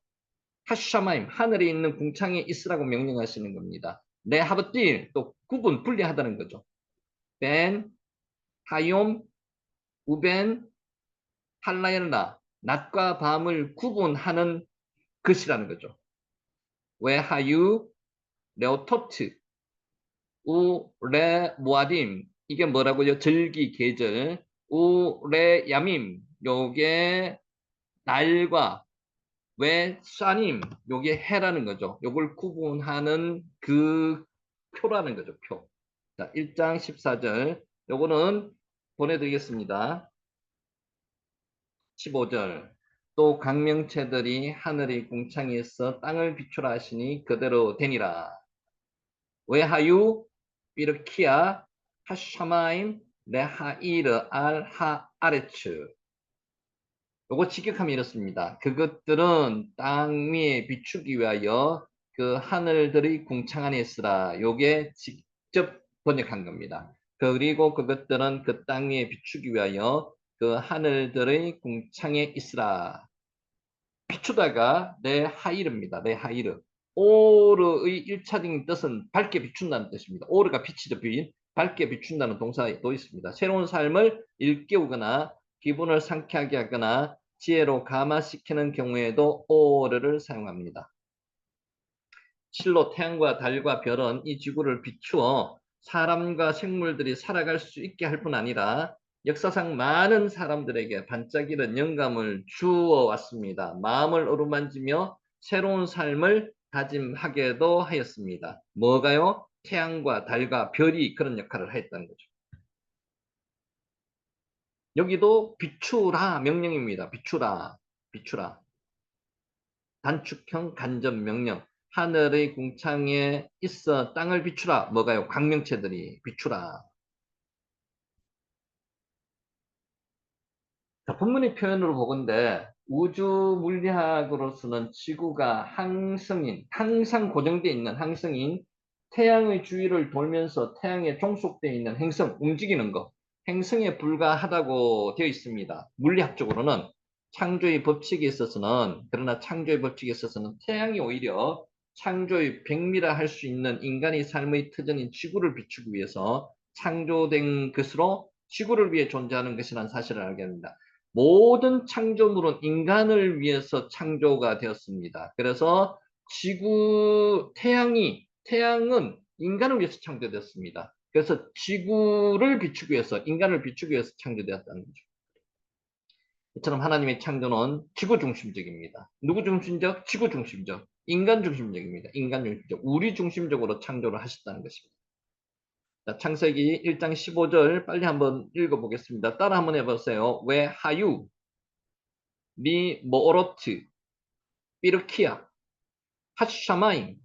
하샤마임 하늘에 있는 궁창에 있으라고 명령하시는 겁니다. 레하브딜 또 구분 분리하다는 거죠. 벤 하욤 우벤 할라엘라, 낮과 밤을 구분하는 것이라는 거죠. 외하유, 레오토트, 우레 모아딤, 이게 뭐라고요? 절기, 계절. 우레 야밈, 요게 날과 왜 쏴님, 요게 해라는 거죠. 요걸 구분하는 그 표라는 거죠, 표. 자, 1장 14절. 요거는 보내드리겠습니다. 15절. 또 강명체들이 하늘의 궁창에서 땅을 비추라 하시니 그대로 되니라. 외하유, 비르키아, 하샤마임, 레하이르, 알하아레츠. 요거 직역하면 이렇습니다. 그것들은 땅 위에 비추기 위하여 그 하늘들의 궁창 안에 있으라. 요게 직접 번역한 겁니다. 그리고 그것들은 그 땅 위에 비추기 위하여 그 하늘들의 궁창에 있으라. 비추다가 내 하이르입니다. 내 하이르. 오르의 1차적인 뜻은 밝게 비춘다는 뜻입니다. 오르가 빛이죠. 빛. 밝게 비춘다는 동사도 있습니다. 새로운 삶을 일깨우거나 기분을 상쾌하게 하거나 지혜로 감화시키는 경우에도 오르를 사용합니다. 실로 태양과 달과 별은 이 지구를 비추어 사람과 생물들이 살아갈 수 있게 할 뿐 아니라 역사상 많은 사람들에게 반짝이는 영감을 주어 왔습니다. 마음을 어루만지며 새로운 삶을 다짐하게도 하였습니다. 뭐가요? 태양과 달과 별이 그런 역할을 했다는 거죠. 여기도 비추라 명령입니다. 비추라, 비추라. 단축형 간접 명령. 하늘의 궁창에 있어 땅을 비추라. 뭐가요? 광명체들이 비추라. 자, 본문의 표현으로 보건대 우주 물리학으로서는 지구가 항성인, 항상 고정되어 있는 항성인, 태양의 주위를 돌면서 태양에 종속되어 있는 행성, 움직이는 것, 행성에 불과하다고 되어 있습니다. 물리학적으로는 창조의 법칙에 있어서는, 그러나 창조의 법칙에 있어서는 태양이 오히려 창조의 백미라 할 수 있는 인간의 삶의 터전인 지구를 비추기 위해서 창조된 것으로 지구를 위해 존재하는 것이라는 사실을 알게 됩니다. 모든 창조물은 인간을 위해서 창조가 되었습니다. 그래서 태양은 인간을 위해서 창조되었습니다. 그래서 지구를 비추기 위해서, 인간을 비추기 위해서 창조되었다는 거죠. 이처럼 하나님의 창조는 지구 중심적입니다. 누구 중심적? 지구 중심적. 인간 중심적입니다. 인간 중심적. 우리 중심적으로 창조를 하셨다는 것입니다. 자, 창세기 1장 15절 빨리 한번 읽어보겠습니다. 따라 한번 해보세요. 왜 하유, 미 모로트, 삐르키아, 하샤마임,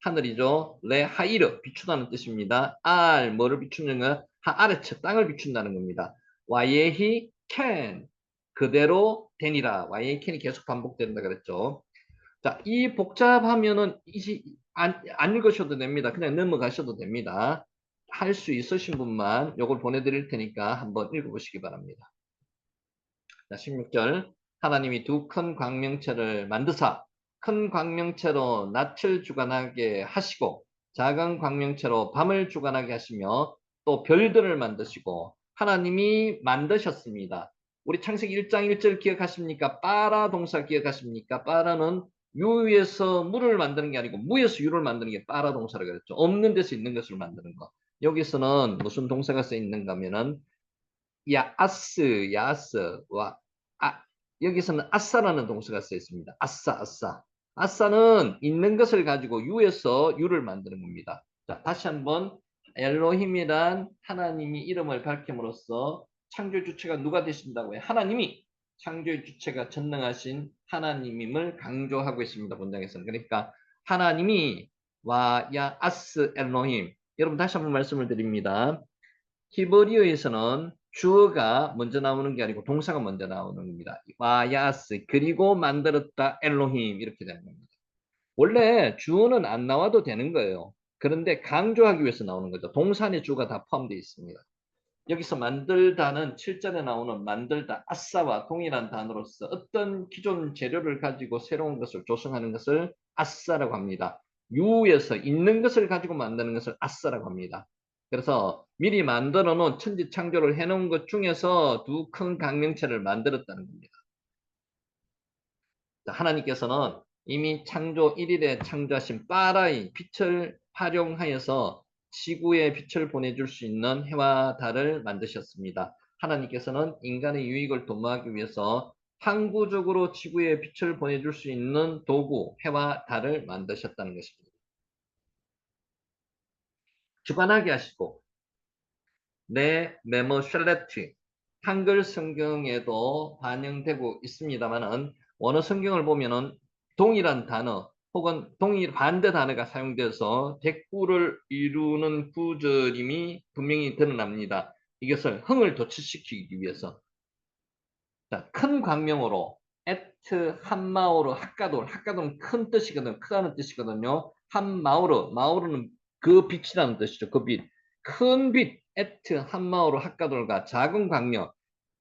하늘이죠. 레 하이르, 비추다는 뜻입니다. 알, 뭐를 비추는가? 하아레츠, 땅을 비춘다는 겁니다. 와예히 캔, 그대로 되니라. 와예히 캔이 계속 반복된다 그랬죠. 자, 이 복잡하면은 안 읽으셔도 됩니다. 그냥 넘어가셔도 됩니다. 할 수 있으신 분만 요걸 보내드릴 테니까 한번 읽어보시기 바랍니다. 자, 16절. 하나님이 두 큰 광명체를 만드사 큰 광명체로 낯을 주관하게 하시고 작은 광명체로 밤을 주관하게 하시며 또 별들을 만드시고 하나님이 만드셨습니다. 우리 창세기 1장 1절 기억하십니까? 빠라 동사 기억하십니까? 빠라는 유에서 물을 만드는 게 아니고 무에서 유를 만드는 게 빠라 동사라고 그랬죠. 없는 데서 있는 것을 만드는 거. 여기서는 무슨 동사가 쓰여 있는가 하면은 야스와 여기서는 아싸라는 동사가 쓰여 있습니다. 아싸. 아싸는 있는 것을 가지고 유에서 유를 만드는 겁니다. 자, 다시 한번 엘로힘이란 하나님이 이름을 밝힘으로써 창조 주체가 누가 되신다고요? 하나님이 창조의 주체가 전능하신 하나님임을 강조하고 있습니다. 본장에서는. 그러니까 하나님이 와야 아스 엘로힘. 여러분 다시 한번 말씀을 드립니다. 히브리어에서는 주어가 먼저 나오는 게 아니고 동사가 먼저 나오는 겁니다. 와야스 그리고 만들었다 엘로힘 이렇게 되는 겁니다. 원래 주어는 안 나와도 되는 거예요. 그런데 강조하기 위해서 나오는 거죠. 동사 안에 주어가 다 포함되어 있습니다. 여기서 만들다는 7절에 나오는 만들다 아싸와 동일한 단어로서 어떤 기존 재료를 가지고 새로운 것을 조성하는 것을 아싸라고 합니다. 유에서 있는 것을 가지고 만드는 것을 아싸라고 합니다. 그래서 미리 만들어 놓은 천지창조를 해놓은 것 중에서 두 큰 광명체를 만들었다는 겁니다. 하나님께서는 이미 창조 1일에 창조하신 빠라이 빛을 활용하여서 지구에 빛을 보내줄 수 있는 해와 달을 만드셨습니다. 하나님께서는 인간의 유익을 도모하기 위해서 항구적으로 지구에 빛을 보내줄 수 있는 도구, 해와 달을 만드셨다는 것입니다. 주관하게 하시고 내 메모 샬레트 한글 성경에도 반영되고 있습니다만은 원어 성경을 보면은 동일한 단어 혹은 동일 반대 단어가 사용돼서 대꾸를 이루는 구절임이 분명히 드러납니다. 이것을 흥을 돋치시키기 위해서 자, 큰 광명으로 에트 한마오르 핫가돌 핫가돌은 큰 뜻이거든요. 크다는 뜻이거든요. 한마오르 마오르는 그 빛이라는 뜻이죠. 그 빛. 큰 빛 에트 한마오르 핫가돌과 작은 광명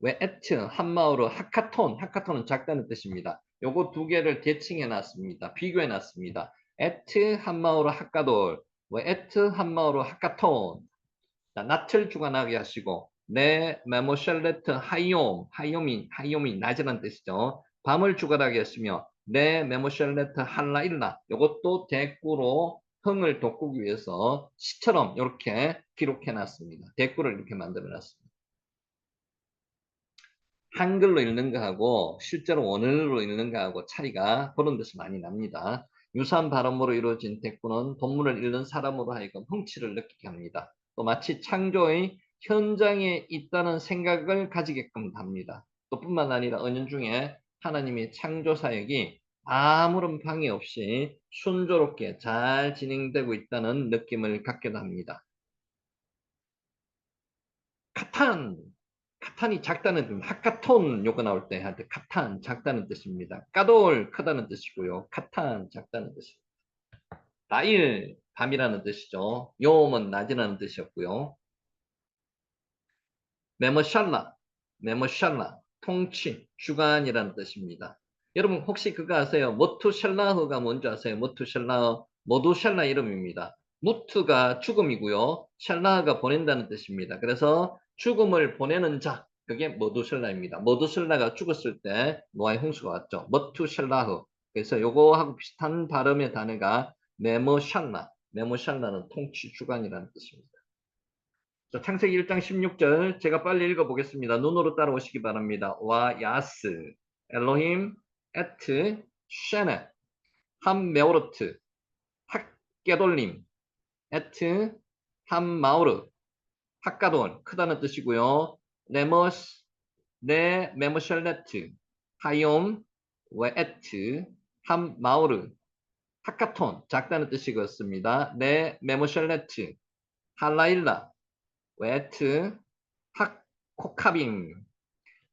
왜 에트 한마오르 하카톤 하카톤은 작다는 뜻입니다. 요거 두 개를 대칭해 놨습니다. 비교해 놨습니다. 에트 한마오르 핫가돌 왜 에트 한마오르 하카톤 자, 낯을 주관하게 하시고 내 메모셜레트 하이옴이 낮이라는 뜻이죠. 밤을 주관하게 하시며 내 메모셜레트 할라일라 이것도 대꾸로 흥을 돋구기 위해서 시처럼 이렇게 기록해 놨습니다. 대꾸를 이렇게 만들어 놨습니다. 한글로 읽는 거하고 실제로 원어로 읽는 거하고 차이가 그런 데서 많이 납니다. 유사한 발음으로 이루어진 대꾸는 본문을 읽는 사람으로 하여금 흥취를 느끼게 합니다. 또 마치 창조의 현장에 있다는 생각을 가지게끔 합니다. 또 뿐만 아니라 은연중에 하나님의 창조 사역이 아무런 방해 없이 순조롭게 잘 진행되고 있다는 느낌을 갖기도 합니다. 카탄, 카탄이 작다는 뜻, 하카톤 요거 나올 때 한테 카탄 작다는 뜻입니다. 까돌 크다는 뜻이고요. 카탄 작다는 뜻입니다. 라일 밤이라는 뜻이죠. 요음은 낮이라는 뜻이었고요. 메모샬라 통치 주관이라는 뜻입니다. 여러분 혹시 그거 아세요? 모투샬라흐가 뭔지 아세요? 모투샬라흐 모두샬라 이름입니다. 무트가 죽음이고요. 샬라흐가 보낸다는 뜻입니다. 그래서 죽음을 보내는 자 그게 모두샬라입니다. 모두샬라가 죽었을 때 노아의 홍수가 왔죠. 모투샬라흐 그래서 요거하고 비슷한 발음의 단어가 메모샬라는 통치 주관이라는 뜻입니다. 자, 창세기 1장 16절 제가 빨리 읽어보겠습니다. 눈으로 따라오시기 바랍니다. 와 야스 엘로힘 에트 쉐네 함메오르트 핫게돌림 에트 함마오르 핫가돈 크다는 뜻이고요. 네머스 네 메모셜레트 하욤 웨에트 함마오르 핫카톤 작다는 뜻이었습니다. 네 메모셜레트 할라일라 웨트 핫코카빔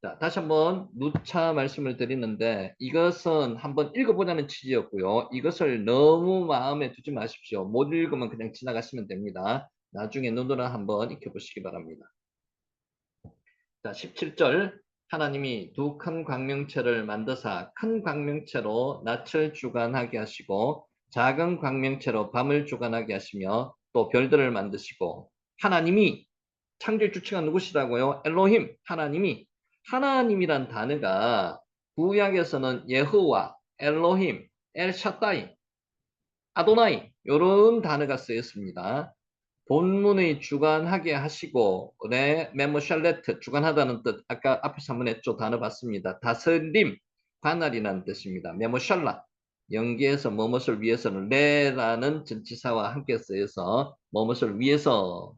자, 다시 한번 누차 말씀을 드리는데 이것은 한번 읽어보자는 취지였고요. 이것을 너무 마음에 두지 마십시오. 못 읽으면 그냥 지나가시면 됩니다. 나중에 눈으로 한번 익혀보시기 바랍니다. 자, 17절 하나님이 두 큰 광명체를 만드사 큰 광명체로 낮을 주관하게 하시고 작은 광명체로 밤을 주관하게 하시며 또 별들을 만드시고 하나님이 창조의 주체가 누구시다고요? 엘로힘 하나님이란 단어가 구약에서는 예호와 엘로힘 엘샤다이 아도나이 이런 단어가 쓰였습니다. 본문의 주관하게 하시고 네 메모샬레트 주관하다는 뜻 아까 앞에서 한번 했죠. 단어 봤습니다. 다스림 관할이라는 뜻입니다. 메모샬라 연계해서 뭐뭇을 위해서는 레라는 전치사와 함께 쓰여서 뭐뭇을 위해서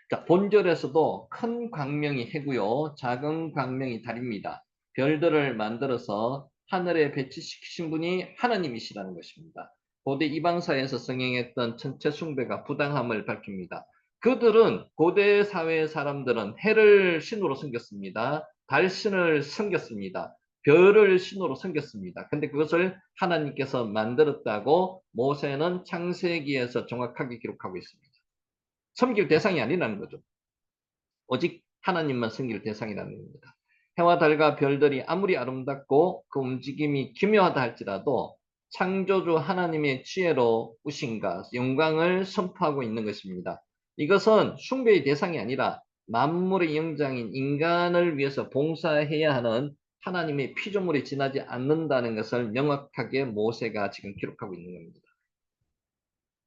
자, 본절에서도 큰 광명이 해고요. 작은 광명이 달입니다. 별들을 만들어서 하늘에 배치시키신 분이 하나님이시라는 것입니다. 고대 이방사에서 성행했던 천체 숭배가 부당함을 밝힙니다. 그들은 고대 사회 사람들은 해를 신으로 섬겼습니다. 달신을 섬겼습니다. 별을 신으로 섬겼습니다. 근데 그것을 하나님께서 만들었다고 모세는 창세기에서 정확하게 기록하고 있습니다. 섬길 대상이 아니라는 거죠. 오직 하나님만 섬길 대상이라는 겁니다. 해와 달과 별들이 아무리 아름답고 그 움직임이 기묘하다 할지라도 창조주 하나님의 지혜로 우신가 영광을 선포하고 있는 것입니다. 이것은 숭배의 대상이 아니라 만물의 영장인 인간을 위해서 봉사해야 하는 하나님의 피조물이 지나지 않는다는 것을 명확하게 모세가 지금 기록하고 있는 겁니다.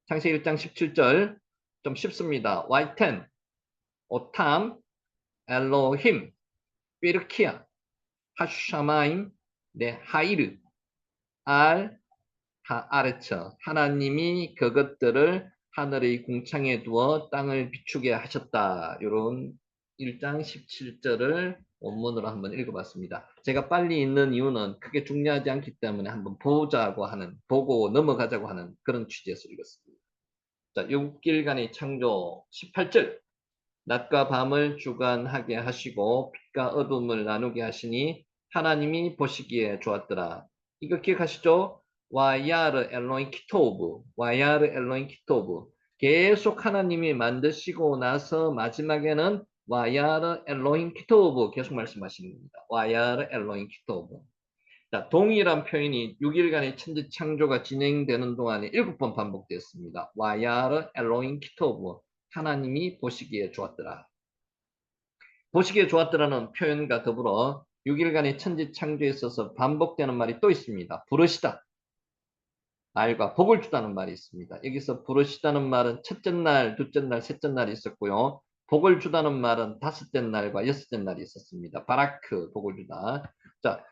창세기 1장 17절 좀 쉽습니다. 와이텐, 오탐, 엘로힘, 삐르키아, 하샤마임, 네 하이르, 알, 하아르처. 하나님이 그것들을 하늘의 궁창에 두어 땅을 비추게 하셨다. 이런 1장 17절을 원문으로 한번 읽어봤습니다. 제가 빨리 읽는 이유는 크게 중요하지 않기 때문에 한번 보자고 하는, 보고 넘어가자고 하는 그런 취지에서 읽었습니다. 자, 6일간의 창조 18절. 낮과 밤을 주관하게 하시고 빛과 어둠을 나누게 하시니 하나님이 보시기에 좋았더라. 이거 기억하시죠? 와야르 엘로인 키토브, 와야르 엘로인 키토브. 계속 하나님이 만드시고 나서 마지막에는 와야르 엘로인 키토브 계속 말씀하시는 겁니다. 와야르 엘로인 키토브. 자, 동일한 표현이 6일간의 천지 창조가 진행되는 동안에 7번 반복되었습니다. 와야르 엘로인 키토브. 하나님이 보시기에 좋았더라. 보시기에 좋았더라는 표현과 더불어 6일간의 천지 창조에 있어서 반복되는 말이 또 있습니다. 부르시다. 말과 복을 주다는 말이 있습니다. 여기서 부르시다는 말은 첫째 날, 둘째 날, 셋째 날이 있었고요. 복을 주다는 말은 다섯째 날과 여섯째 날이 있었습니다. 바라크, 복을 주다. 자,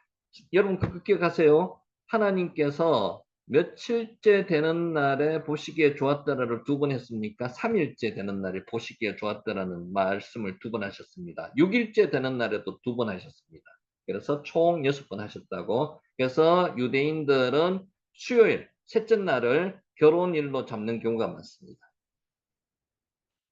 여러분 그거 기억하세요. 하나님께서 며칠째 되는 날에 보시기에 좋았더라를 2번 했습니까? 3일째 되는 날에 보시기에 좋았더라는 말씀을 2번 하셨습니다. 6일째 되는 날에도 2번 하셨습니다. 그래서 총 6번 하셨다고. 그래서 유대인들은 수요일, 셋째 날을 결혼일로 잡는 경우가 많습니다.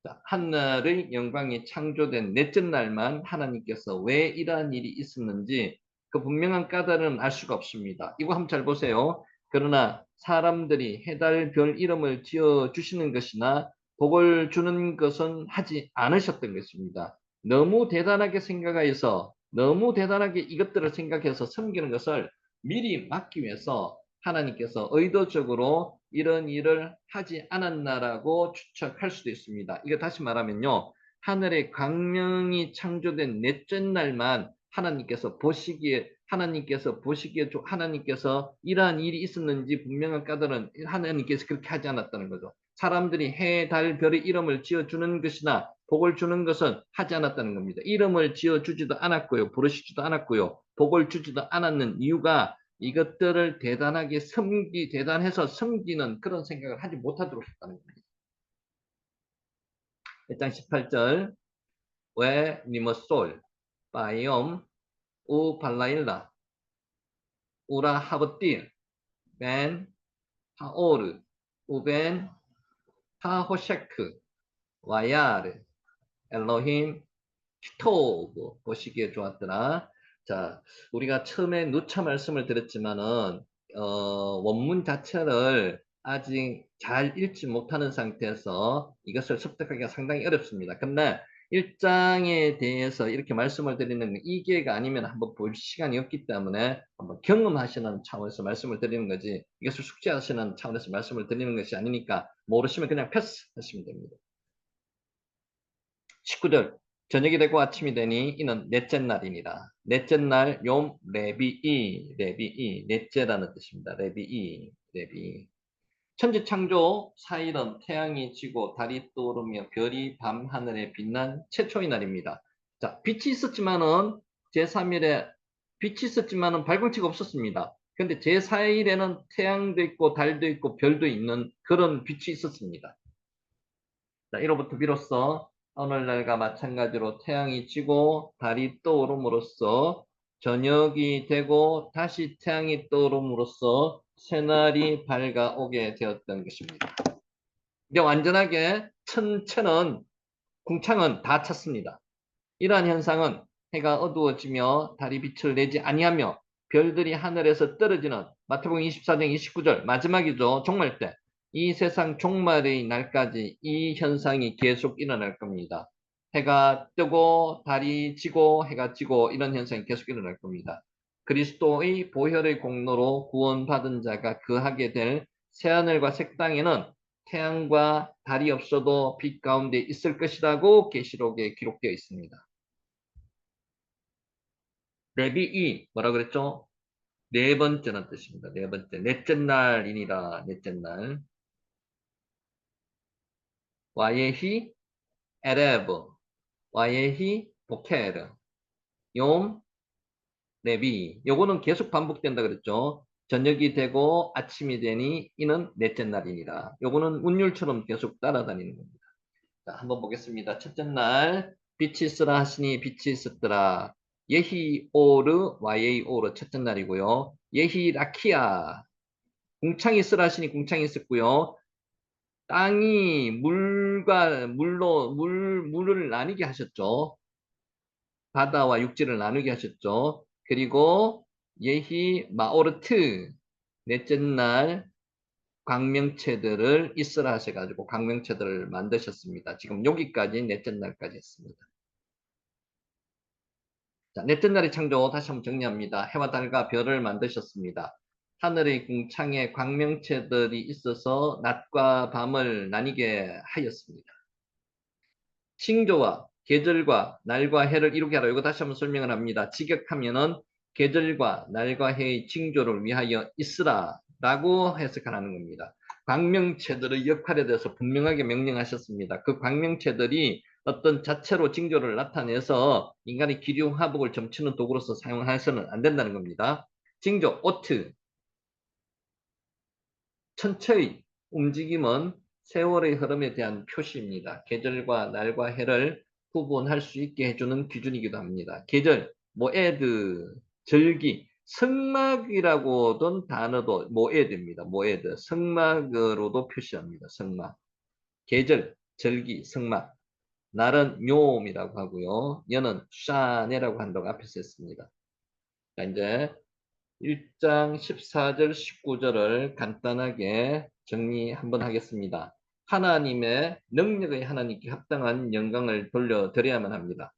자, 하늘의 영광이 창조된 넷째 날만 하나님께서 왜 이러한 일이 있었는지 그 분명한 까닭은 알 수가 없습니다. 이거 한번 잘 보세요. 그러나 사람들이 해달 별 이름을 지어 주시는 것이나 복을 주는 것은 하지 않으셨던 것입니다. 너무 대단하게 생각해서 너무 대단하게 이것들을 생각해서 섬기는 것을 미리 막기 위해서 하나님께서 의도적으로 이런 일을 하지 않았나라고 추측할 수도 있습니다. 이거 다시 말하면요. 하늘의 광명이 창조된 넷째 날만 하나님께서 보시기에 하나님께서 이러한 일이 있었는지 분명한 까닭은 하나님께서 그렇게 하지 않았다는 거죠. 사람들이 해, 달, 별의 이름을 지어주는 것이나 복을 주는 것은 하지 않았다는 겁니다. 이름을 지어주지도 않았고요. 부르시지도 않았고요. 복을 주지도 않았는 이유가 이것들을 대단해서 섬기는 그런 생각을 하지 못하도록 했다는 겁니다. 1장 18절. 왜 니머솔, 바이옴, 우 발라일라, 우라 하버틸, 벤 하오르, 우벤 하호셰크, 와야르, 엘로힘, 키토브. 보시기에 좋았더라. 자, 우리가 처음에 누차 말씀을 드렸지만은 원문 자체를 아직 잘 읽지 못하는 상태에서 이것을 습득하기가 상당히 어렵습니다. 근데 1장에 대해서 이렇게 말씀을 드리는 이게가 아니면 한번 볼 시간이 없기 때문에 한번 경험하시는 차원에서 말씀을 드리는 거지 이것을 숙지하시는 차원에서 말씀을 드리는 것이 아니니까 모르시면 그냥 패스 하시면 됩니다. 19절. 저녁이 되고 아침이 되니 이는 넷째 날이니라. 넷째 날 욤 레비이 넷째라는 뜻입니다. 레비이. 천지 창조 4일은 태양이 지고 달이 떠오르며 별이 밤 하늘에 빛난 최초의 날입니다. 자, 빛이 있었지만은 제3일에 빛이 있었지만은 발광체가 없었습니다. 근데 제4일에는 태양도 있고 달도 있고 별도 있는 그런 빛이 있었습니다. 자, 이로부터 비로소 오늘날과 마찬가지로 태양이 지고 달이 떠오름으로써 저녁이 되고 다시 태양이 떠오름으로써 새날이 밝아오게 되었던 것입니다. 이제 완전하게 천체는 궁창은 다 찼습니다. 이러한 현상은 해가 어두워지며 달이 빛을 내지 아니하며 별들이 하늘에서 떨어지는 마태복음 24장 29절 마지막이죠. 종말 때. 이 세상 종말의 날까지 이 현상이 계속 일어날 겁니다. 해가 뜨고 달이 지고 해가 지고 이런 현상이 계속 일어날 겁니다. 그리스도의 보혈의 공로로 구원받은 자가 거하게 될 새하늘과 새 땅에는 태양과 달이 없어도 빛 가운데 있을 것이라고 계시록에 기록되어 있습니다. 레비이 뭐라 그랬죠? 네 번째는 뜻입니다. 네 번째. 넷째 날이니라. 넷째 날. 와예히 에레브. 와예히 보케르. 욤 레비. 요거는 계속 반복된다 그랬죠. 저녁이 되고 아침이 되니 이는 넷째 날이니라. 요거는 운율처럼 계속 따라다니는 겁니다. 자, 한번 보겠습니다. 첫째 날 빛이 있으라 하시니 빛이 있었더라. 예히 오르 와예히 오르 첫째 날이고요. 예히 라키아 궁창이 있으라 하시니 궁창이 있었고요. 땅이 물을 나뉘게 하셨죠. 바다와 육지를 나누게 하셨죠. 그리고 예히 마오르트 넷째 날 광명체들을 있으라 하셔가지고 광명체들을 만드셨습니다. 지금 여기까지 넷째 날까지 했습니다. 자, 넷째 날의 창조 다시 한번 정리합니다. 해와 달과 별을 만드셨습니다. 하늘의 궁창에 광명체들이 있어서 낮과 밤을 나뉘게 하였습니다. 징조와 계절과 날과 해를 이루게 하라. 이거 다시 한번 설명을 합니다. 직역하면은 계절과 날과 해의 징조를 위하여 있으라 라고 해석하는 겁니다. 광명체들의 역할에 대해서 분명하게 명령하셨습니다. 그 광명체들이 어떤 자체로 징조를 나타내서 인간의 기륭화복을 점치는 도구로서 사용해서는 안 된다는 겁니다. 징조, 오트, 천체의 움직임은 세월의 흐름에 대한 표시입니다. 계절과 날과 해를 구분할 수 있게 해주는 기준이기도 합니다. 계절, 모에드, 절기, 성막이라고던 단어도 모에드입니다. 모에드, 성막으로도 표시합니다. 성막. 계절, 절기, 성막. 날은 뇽이라고 하고요. 여는 샤네라고 한다고 앞에서 했습니다. 자, 이제 1장 14절 19절을 간단하게 정리 한번 하겠습니다. 하나님의 능력의 하나님께 합당한 영광을 돌려드려야만 합니다.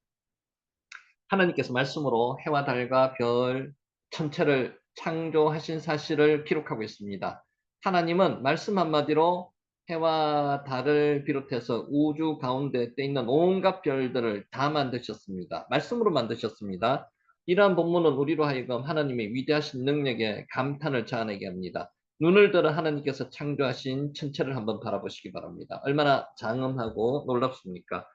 하나님께서 말씀으로 해와 달과 별, 천체를 창조하신 사실을 기록하고 있습니다. 하나님은 말씀 한마디로 해와 달을 비롯해서 우주 가운데 떠 있는 온갖 별들을 다 만드셨습니다. 말씀으로 만드셨습니다. 이러한 본문은 우리로 하여금 하나님의 위대하신 능력에 감탄을 자아내게 합니다. 눈을 들어 하나님께서 창조하신 천체를 한번 바라보시기 바랍니다. 얼마나 장엄하고 놀랍습니까?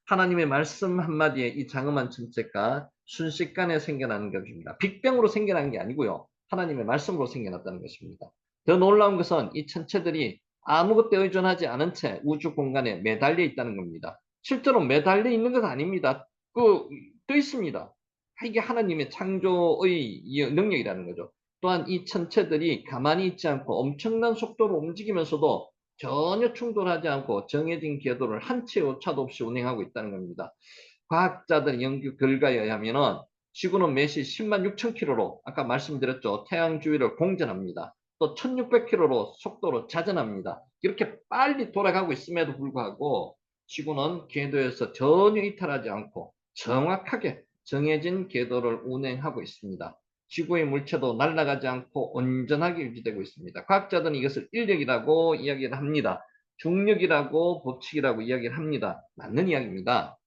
하나님의 말씀 한마디에 이 장엄한 천체가 순식간에 생겨나는 것입니다. 빅뱅으로 생겨난 게 아니고요. 하나님의 말씀으로 생겨났다는 것입니다. 더 놀라운 것은 이 천체들이 아무것도 의존하지 않은 채 우주 공간에 매달려 있다는 겁니다. 실제로 매달려 있는 것 아닙니다. 떠 있습니다. 이게 하나님의 창조의 능력이라는 거죠. 또한 이 천체들이 가만히 있지 않고 엄청난 속도로 움직이면서도 전혀 충돌하지 않고 정해진 궤도를 한 채 오차도 없이 운행하고 있다는 겁니다. 과학자들의 연구 결과에 의하면 지구는 매시 10만 6천 킬로로 아까 말씀드렸죠. 태양 주위를 공전합니다. 또 1600킬로로 속도로 자전합니다. 이렇게 빨리 돌아가고 있음에도 불구하고 지구는 궤도에서 전혀 이탈하지 않고 정확하게 정해진 궤도를 운행하고 있습니다. 지구의 물체도 날아가지 않고 온전하게 유지되고 있습니다. 과학자들은 이것을 인력이라고 이야기를 합니다. 중력이라고 법칙이라고 이야기를 합니다. 맞는 이야기입니다.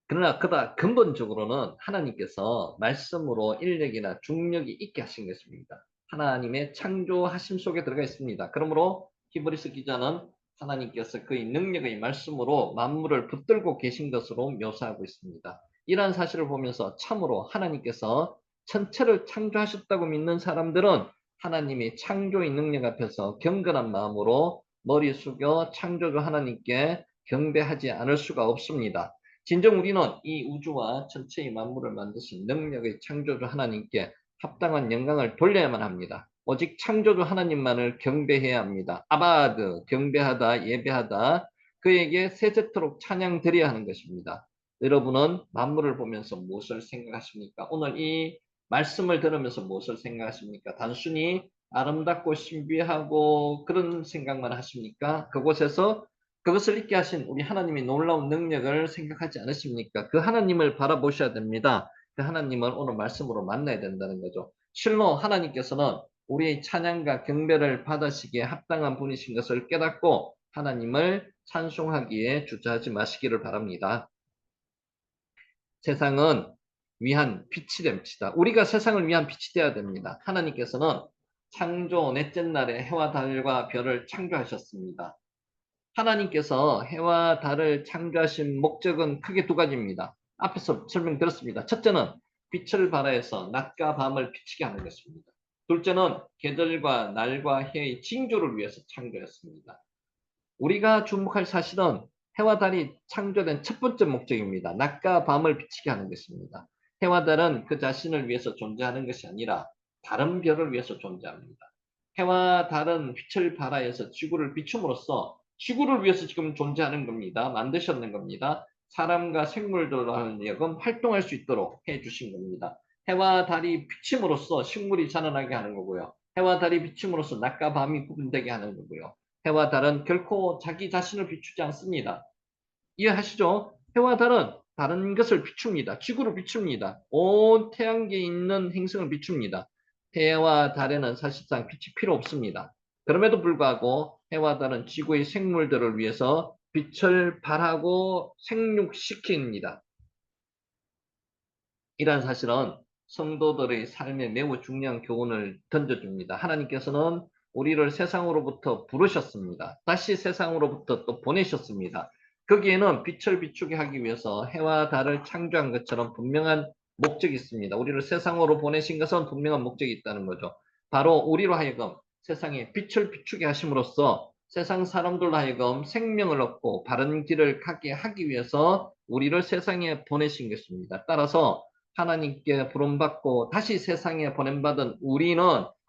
그러나 그다 근본적으로는 하나님께서 말씀으로 인력이나 중력이 있게 하신 것입니다. 하나님의 창조하심 속에 들어가 있습니다. 그러므로 히브리서 기자는 하나님께서 그의 능력의 말씀으로 만물을 붙들고 계신 것으로 묘사하고 있습니다. 이러한 사실을 보면서 참으로 하나님께서 천체를 창조하셨다고 믿는 사람들은 하나님의 창조의 능력 앞에서 경건한 마음으로 머리 숙여 창조주 하나님께 경배하지 않을 수가 없습니다. 진정 우리는 이 우주와 전체의 만물을 만드신 능력의 창조주 하나님께 합당한 영광을 돌려야만 합니다. 오직 창조주 하나님만을 경배해야 합니다. 아바드, 경배하다, 예배하다, 그에게 세세토록 찬양 드려야 하는 것입니다. 여러분은 만물을 보면서 무엇을 생각하십니까? 오늘 이 말씀을 들으면서 무엇을 생각하십니까? 단순히 아름답고 신비하고 그런 생각만 하십니까? 그곳에서 그것을 있게 하신 우리 하나님의 놀라운 능력을 생각하지 않으십니까? 그 하나님을 바라보셔야 됩니다. 그 하나님을 오늘 말씀으로 만나야 된다는 거죠. 실로 하나님께서는 우리의 찬양과 경배를 받으시기에 합당한 분이신 것을 깨닫고 하나님을 찬송하기에 주저하지 마시기를 바랍니다. 세상은 위한 빛이 됩시다. 우리가 세상을 위한 빛이 되어야 됩니다. 하나님께서는 창조 넷째 날에 해와 달과 별을 창조하셨습니다. 하나님께서 해와 달을 창조하신 목적은 크게 두 가지입니다. 앞에서 설명드렸습니다. 첫째는 빛을 발하여서 낮과 밤을 비치게 하는 것입니다. 둘째는 계절과 날과 해의 징조를 위해서 창조했습니다. 우리가 주목할 사실은 해와 달이 창조된 첫 번째 목적입니다. 낮과 밤을 비치게 하는 것입니다. 해와 달은 그 자신을 위해서 존재하는 것이 아니라 다른 별을 위해서 존재합니다. 해와 달은 빛을 발하여서 지구를 비춤으로써 지구를 위해서 지금 존재하는 겁니다. 만드셨는 겁니다. 사람과 생물들로 하여금 활동할 수 있도록 해주신 겁니다. 해와 달이 비침으로써 식물이 자라나게 하는 거고요. 해와 달이 비침으로써 낮과 밤이 구분되게 하는 거고요. 해와 달은 결코 자기 자신을 비추지 않습니다. 이해하시죠? 해와 달은 다른 것을 비춥니다. 지구를 비춥니다. 온 태양계에 있는 행성을 비춥니다. 해와 달에는 사실상 빛이 필요 없습니다. 그럼에도 불구하고 해와 달은 지구의 생물들을 위해서 빛을 발하고 생육시킵니다. 이러한 사실은 성도들의 삶에 매우 중요한 교훈을 던져줍니다. 하나님께서는 우리를 세상으로부터 부르셨습니다. 다시 세상으로부터 또 보내셨습니다. 거기에는 빛을 비추게 하기 위해서 해와 달을 창조한 것처럼 분명한 목적이 있습니다. 우리를 세상으로 보내신 것은 분명한 목적이 있다는 거죠. 바로 우리로 하여금 세상에 빛을 비추게 하심으로써 세상 사람들로 하여금 생명을 얻고 바른 길을 가게 하기 위해서 우리를 세상에 보내신 것입니다. 따라서 하나님께 부름받고 다시 세상에 보냄받은 우리는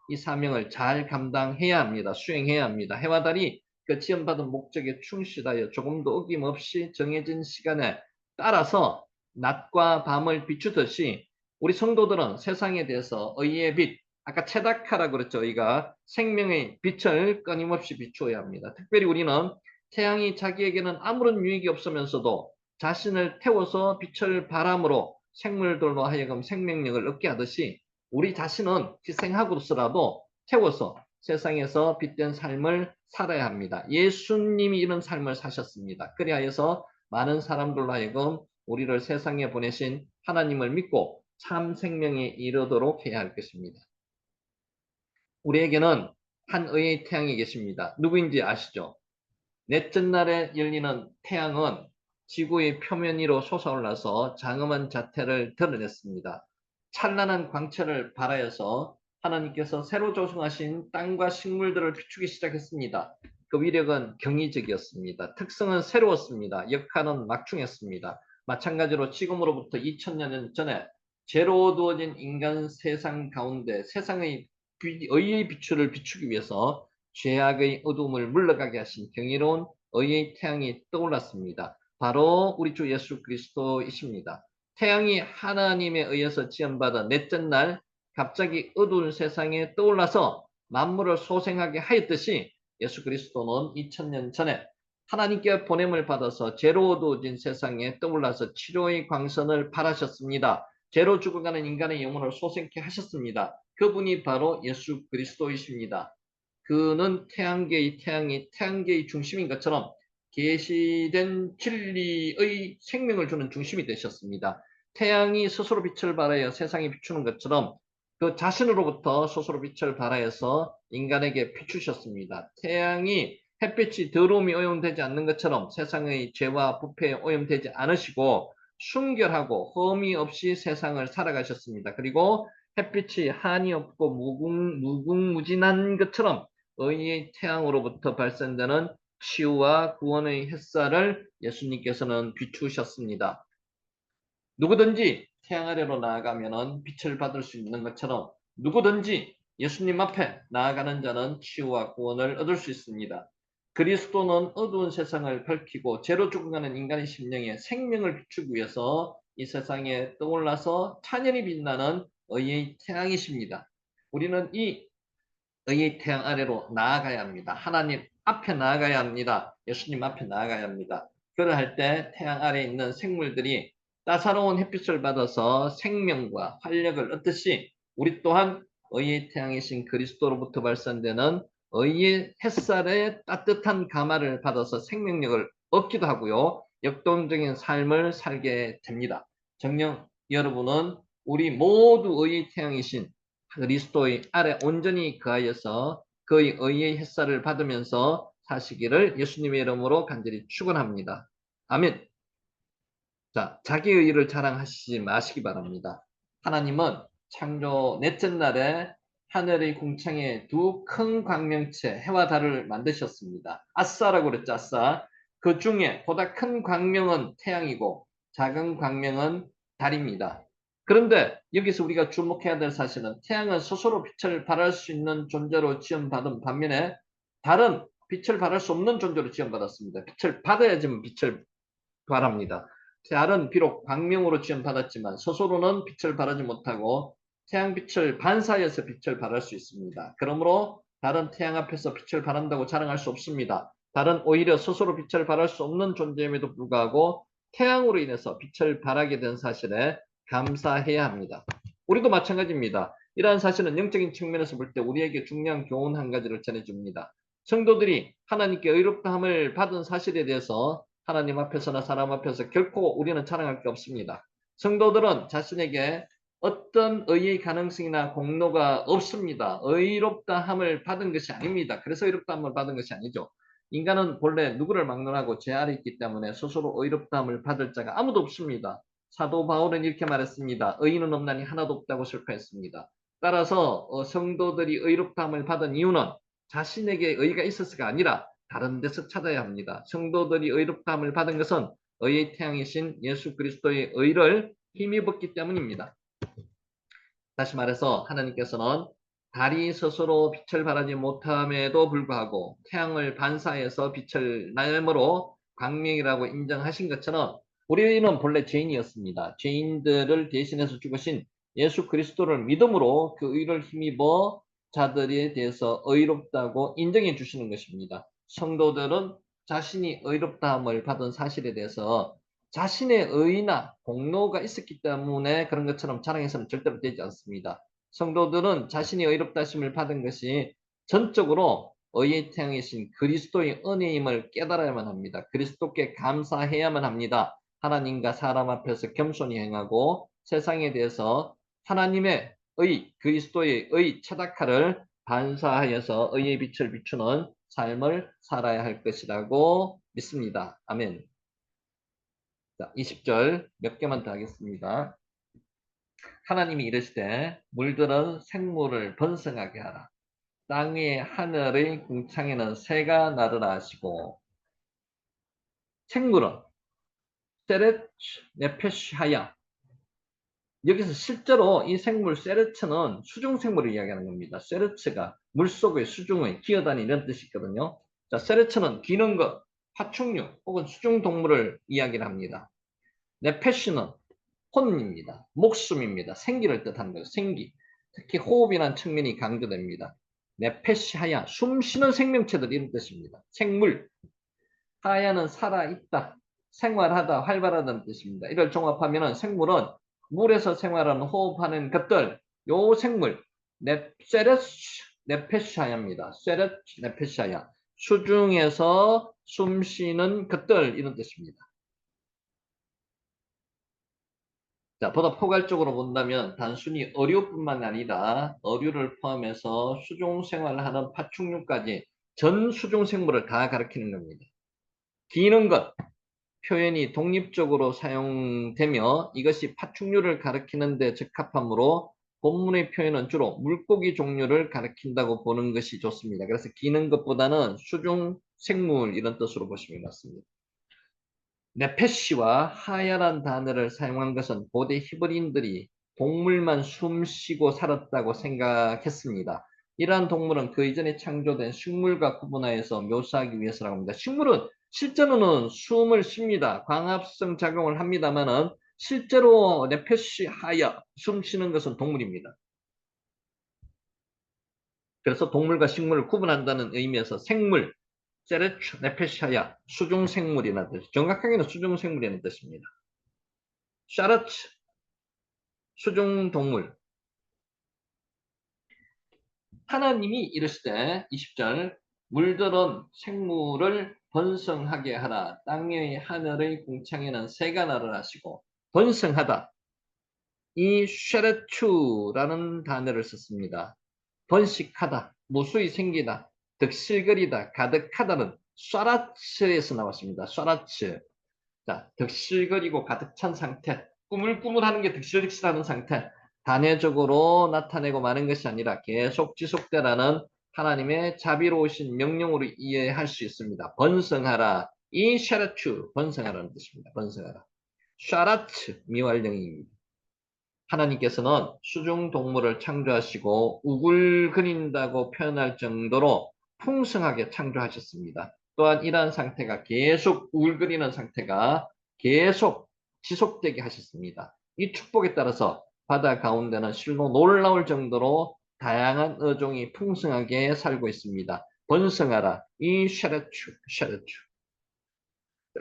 이 사명을 잘 감당해야 합니다. 수행해야 합니다. 해와 달이 그 지원받은 목적에 충실하여 조금도 어김없이 정해진 시간에 따라서 낮과 밤을 비추듯이 우리 성도들은 세상에 대해서 의의 빛, 아까 체다카라고 그랬죠. 저희가 생명의 빛을 끊임없이 비추어야 합니다. 특별히 우리는 태양이 자기에게는 아무런 유익이 없으면서도 자신을 태워서 빛을 발함으로 생물들로 하여금 생명력을 얻게 하듯이 우리 자신은 희생하고서라도 태워서 세상에서 빛된 삶을 살아야 합니다. 예수님이 이런 삶을 사셨습니다. 그리하여서 많은 사람들로 하여금 우리를 세상에 보내신 하나님을 믿고 참 생명에 이르도록 해야 할 것입니다. 우리에게는 한 의의 태양이 계십니다. 누구인지 아시죠? 넷째 날에 열리는 태양은 지구의 표면 위로 솟아올라서 장엄한 자태를 드러냈습니다. 찬란한 광채를 발하여서 하나님께서 새로 조성하신 땅과 식물들을 비추기 시작했습니다. 그 위력은 경이적이었습니다. 특성은 새로웠습니다. 역할은 막중했습니다. 마찬가지로 지금으로부터 2000년 전에 죄로 어두워진 인간 세상 가운데 세상의 의의 빛을 비추기 위해서 죄악의 어둠을 물러가게 하신 경이로운 의의 태양이 떠올랐습니다. 바로 우리 주 예수 그리스도이십니다. 태양이 하나님에 의해서 지원받아 넷째 날 갑자기 어두운 세상에 떠올라서 만물을 소생하게 하였듯이 예수 그리스도는 2000년 전에 하나님께 보냄을 받아서 죄로 어두워진 세상에 떠올라서 치료의 광선을 발하셨습니다. 죄로 죽어가는 인간의 영혼을 소생케 하셨습니다. 그분이 바로 예수 그리스도이십니다. 그는 태양계의 태양이 태양계의 중심인 것처럼 계시된 진리의 생명을 주는 중심이 되셨습니다. 태양이 스스로 빛을 발하여 세상에 비추는 것처럼 그 자신으로부터 스스로 빛을 발하여서 인간에게 비추셨습니다. 태양이 햇빛이 더러움이 오염되지 않는 것처럼 세상의 죄와 부패에 오염되지 않으시고 순결하고 흠이 없이 세상을 살아가셨습니다. 그리고 햇빛이 한이 없고 무궁무진한 것처럼 의의 태양으로부터 발산되는 치유와 구원의 햇살을 예수님께서는 비추셨습니다. 누구든지 태양 아래로 나아가면 빛을 받을 수 있는 것처럼 누구든지 예수님 앞에 나아가는 자는 치유와 구원을 얻을 수 있습니다. 그리스도는 어두운 세상을 밝히고 죄로 죽어가는 인간의 심령에 생명을 비추기 위해서 이 세상에 떠올라서 찬연히 빛나는 의의 태양이십니다. 우리는 이 의의 태양 아래로 나아가야 합니다. 하나님 앞에 나아가야 합니다. 예수님 앞에 나아가야 합니다. 그를 할 때 태양 아래에 있는 생물들이 따사로운 햇빛을 받아서 생명과 활력을 얻듯이 우리 또한 의의 태양이신 그리스도로부터 발산되는 의의 햇살의 따뜻한 감화를 받아서 생명력을 얻기도 하고요. 역동적인 삶을 살게 됩니다. 정녕 여러분은 우리 모두 의의 태양이신 그리스도의 아래 온전히 거하여서 그의 의의 햇살을 받으면서 사시기를 예수님의 이름으로 간절히 축원합니다. 아멘. 자, 자기의 의를 자랑하시지 마시기 바랍니다. 하나님은 창조 넷째 날에 하늘의 궁창에 두 큰 광명체 해와 달을 만드셨습니다. 아싸라고 그랬죠. 아싸. 그 중에 보다 큰 광명은 태양이고 작은 광명은 달입니다. 그런데 여기서 우리가 주목해야 될 사실은 태양은 스스로 빛을 발할 수 있는 존재로 지원받은 반면에 달은 빛을 발할 수 없는 존재로 지원받았습니다. 빛을 받아야지만 빛을 발합니다. 달은 비록 광명으로 지원받았지만 스스로는 빛을 발하지 못하고 태양빛을 반사해서 빛을 발할 수 있습니다. 그러므로 달은 태양 앞에서 빛을 발한다고 자랑할 수 없습니다. 달은 오히려 스스로 빛을 발할 수 없는 존재임에도 불구하고 태양으로 인해서 빛을 발하게 된 사실에 감사해야 합니다. 우리도 마찬가지입니다. 이러한 사실은 영적인 측면에서 볼 때 우리에게 중요한 교훈 한 가지를 전해줍니다. 성도들이 하나님께 의롭다함을 받은 사실에 대해서 하나님 앞에서나 사람 앞에서 결코 우리는 자랑할 게 없습니다. 성도들은 자신에게 어떤 의의 가능성이나 공로가 없습니다. 의롭다함을 받은 것이 아닙니다. 그래서 의롭다함을 받은 것이 아니죠. 인간은 본래 누구를 막론하고 죄 아래 있기 때문에 스스로 의롭다함을 받을 자가 아무도 없습니다. 사도 바울은 이렇게 말했습니다. 의인은 없나니 하나도 없다고 설파했습니다. 따라서 성도들이 의롭다함을 받은 이유는 자신에게 의가 있어서가 아니라 다른 데서 찾아야 합니다. 성도들이 의롭다함을 받은 것은 의의 태양이신 예수 그리스도의 의를 힘입었기 때문입니다. 다시 말해서 하나님께서는 달이 스스로 빛을 발하지 못함에도 불구하고 태양을 반사해서 빛을 날므로 광명이라고 인정하신 것처럼 우리는 본래 죄인이었습니다. 죄인들을 대신해서 죽으신 예수 그리스도를 믿음으로 그 의를 힘입어 자들에 대해서 의롭다고 인정해 주시는 것입니다. 성도들은 자신이 의롭다함을 받은 사실에 대해서 자신의 의나 공로가 있었기 때문에 그런 것처럼 자랑해서는 절대로 되지 않습니다. 성도들은 자신이 의롭다심을 받은 것이 전적으로 의의 태양이신 그리스도의 은혜임을 깨달아야만 합니다. 그리스도께 감사해야만 합니다. 하나님과 사람 앞에서 겸손히 행하고 세상에 대해서 하나님의 의, 그리스도의 의 체다카를 반사하여서 의의 빛을 비추는 삶을 살아야 할 것이라고 믿습니다. 아멘. 자, 20절 몇 개만 더 하겠습니다. 하나님이 이르시되 물들은 생물을 번성하게 하라. 땅 위의 하늘의 궁창에는 새가 나르라 하시고 생물은 세렛 네페시하야 여기서 실제로 이 생물 세르츠는 수중생물을 이야기하는 겁니다. 세르츠가 물속의 수중의 기어다니는 뜻이 있거든요. 자, 세르츠는 기는 것, 파충류 혹은 수중동물을 이야기를 합니다. 네페시는 혼입니다. 목숨입니다. 생기를 뜻하는 거예요. 생기. 특히 호흡이라는 측면이 강조됩니다. 네페시하야, 숨쉬는 생명체들 이런 뜻입니다. 생물. 하야는 살아있다, 생활하다, 활발하다는 뜻입니다. 이걸 종합하면 생물은 물에서 생활하는 호흡하는 것들, 요 생물, 세레스 네페시아야입니다. 세레스 네페시아야. 수중에서 숨쉬는 것들 이런 뜻입니다. 자, 보다 포괄적으로 본다면 단순히 어류뿐만 아니라 어류를 포함해서 수중 생활을 하는 파충류까지 전 수중 생물을 다 가리키는 겁니다. 기는 것, 표현이 독립적으로 사용되며 이것이 파충류를 가리키는 데 적합하므로 본문의 표현은 주로 물고기 종류를 가리킨다고 보는 것이 좋습니다. 그래서 기는 것보다는 수중 생물 이런 뜻으로 보시면 맞습니다. 네페시와 하야란 단어를 사용한 것은 고대 히브리인들이 동물만 숨쉬고 살았다고 생각했습니다. 이러한 동물은 그 이전에 창조된 식물과 구분하여서 묘사하기 위해서라고 합니다. 식물은 실제로는 숨을 쉽니다. 광합성 작용을 합니다만은 실제로 네페시 하야 숨 쉬는 것은 동물입니다. 그래서 동물과 식물을 구분한다는 의미에서 생물, 세레추, 네페시아야, 수중생물이라는 뜻, 정확하게는 수중생물이라는 뜻입니다. 샤르츠, 수중동물. 하나님이 이르시되 20절 물들은 생물을 번성하게 하라. 땅의 하늘의 궁창에는 새가 나를 하시고 번성하다. 이 쉐르추라는 단어를 썼습니다. 번식하다, 무수히 생기다, 득실거리다, 가득하다는 쏴라츠에서 나왔습니다. 쏴라츠. 자, 득실거리고 가득 찬 상태, 꾸물꾸물하는 게 득실득실하는 상태, 단회적으로 나타내고 마는 것이 아니라 계속 지속되라는 하나님의 자비로우신 명령으로 이해할 수 있습니다. 번성하라. 이 샤라추, 번성하라는 뜻입니다. 번성하라. 샤라츠, 미완령입니다. 하나님께서는 수중 동물을 창조하시고 우글거린다고 표현할 정도로 풍성하게 창조하셨습니다. 또한 이러한 상태가 계속 우글거리는 상태가 계속 지속되게 하셨습니다. 이 축복에 따라서 바다 가운데는 실로 놀라울 정도로 다양한 어종이 풍성하게 살고 있습니다. 번성하라. 이 샤르추, 샤르추.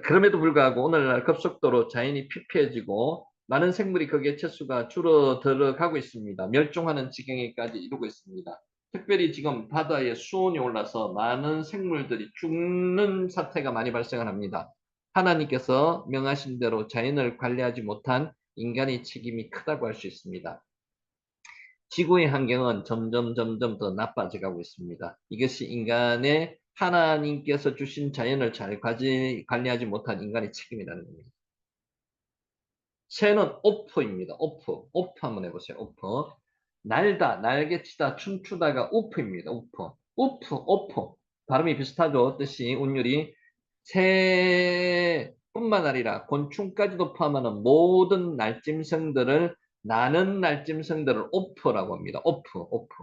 그럼에도 불구하고 오늘날 급속도로 자연이 피폐해지고 많은 생물이 그 개체수가 줄어들어가고 있습니다. 멸종하는 지경에까지 이르고 있습니다. 특별히 지금 바다에 수온이 올라서 많은 생물들이 죽는 사태가 많이 발생을 합니다. 하나님께서 명하신 대로 자연을 관리하지 못한 인간의 책임이 크다고 할 수 있습니다. 지구의 환경은 점점 더 나빠져가고 있습니다. 이것이 인간의 하나님께서 주신 자연을 잘 관리하지 못한 인간의 책임이라는 겁니다. 새는 오프입니다. 오프. 오프 한번 해보세요. 오프. 날다, 날개치다, 춤추다가 오프입니다. 오프. 오프, 오프. 발음이 비슷하죠. 뜻이 운율이 새뿐만 아니라 곤충까지도 포함하는 모든 날짐승들을 나는 날짐승들을 오프라고 합니다. 오프, 오프.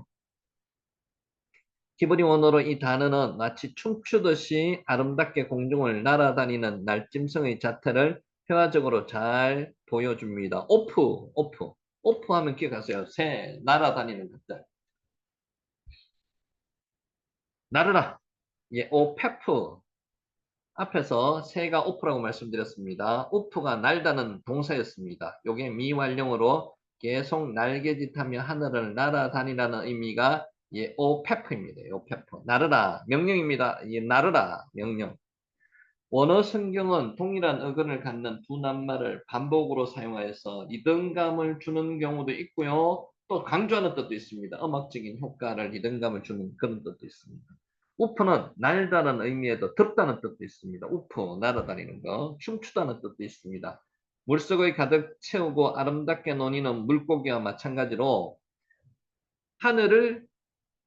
히브리 원어로 이 단어는 마치 춤추듯이 아름답게 공중을 날아다니는 날짐승의 자태를 회화적으로 잘 보여줍니다. 오프, 오프. 오프 하면 기억하세요. 새, 날아다니는 것들. 날으라. 예, 오페프. 앞에서 새가 오프라고 말씀드렸습니다. 오프가 날다는 동사였습니다. 이게 미완령으로 계속 날개짓하며 하늘을 날아다니라는 의미가 예, 오페프입니다. 오페프. 나르라. 명령입니다. 예, 나르라. 명령. 원어 성경은 동일한 어근을 갖는 두 낱말을 반복으로 사용하여서 리듬감을 주는 경우도 있고요. 또 강조하는 뜻도 있습니다. 음악적인 효과를 리듬감을 주는 그런 뜻도 있습니다. 우프는 날다는 의미에도 덥다는 뜻도 있습니다. 우프, 날아다니는 거. 춤추다는 뜻도 있습니다. 물속을 가득 채우고 아름답게 노니는 물고기와 마찬가지로 하늘을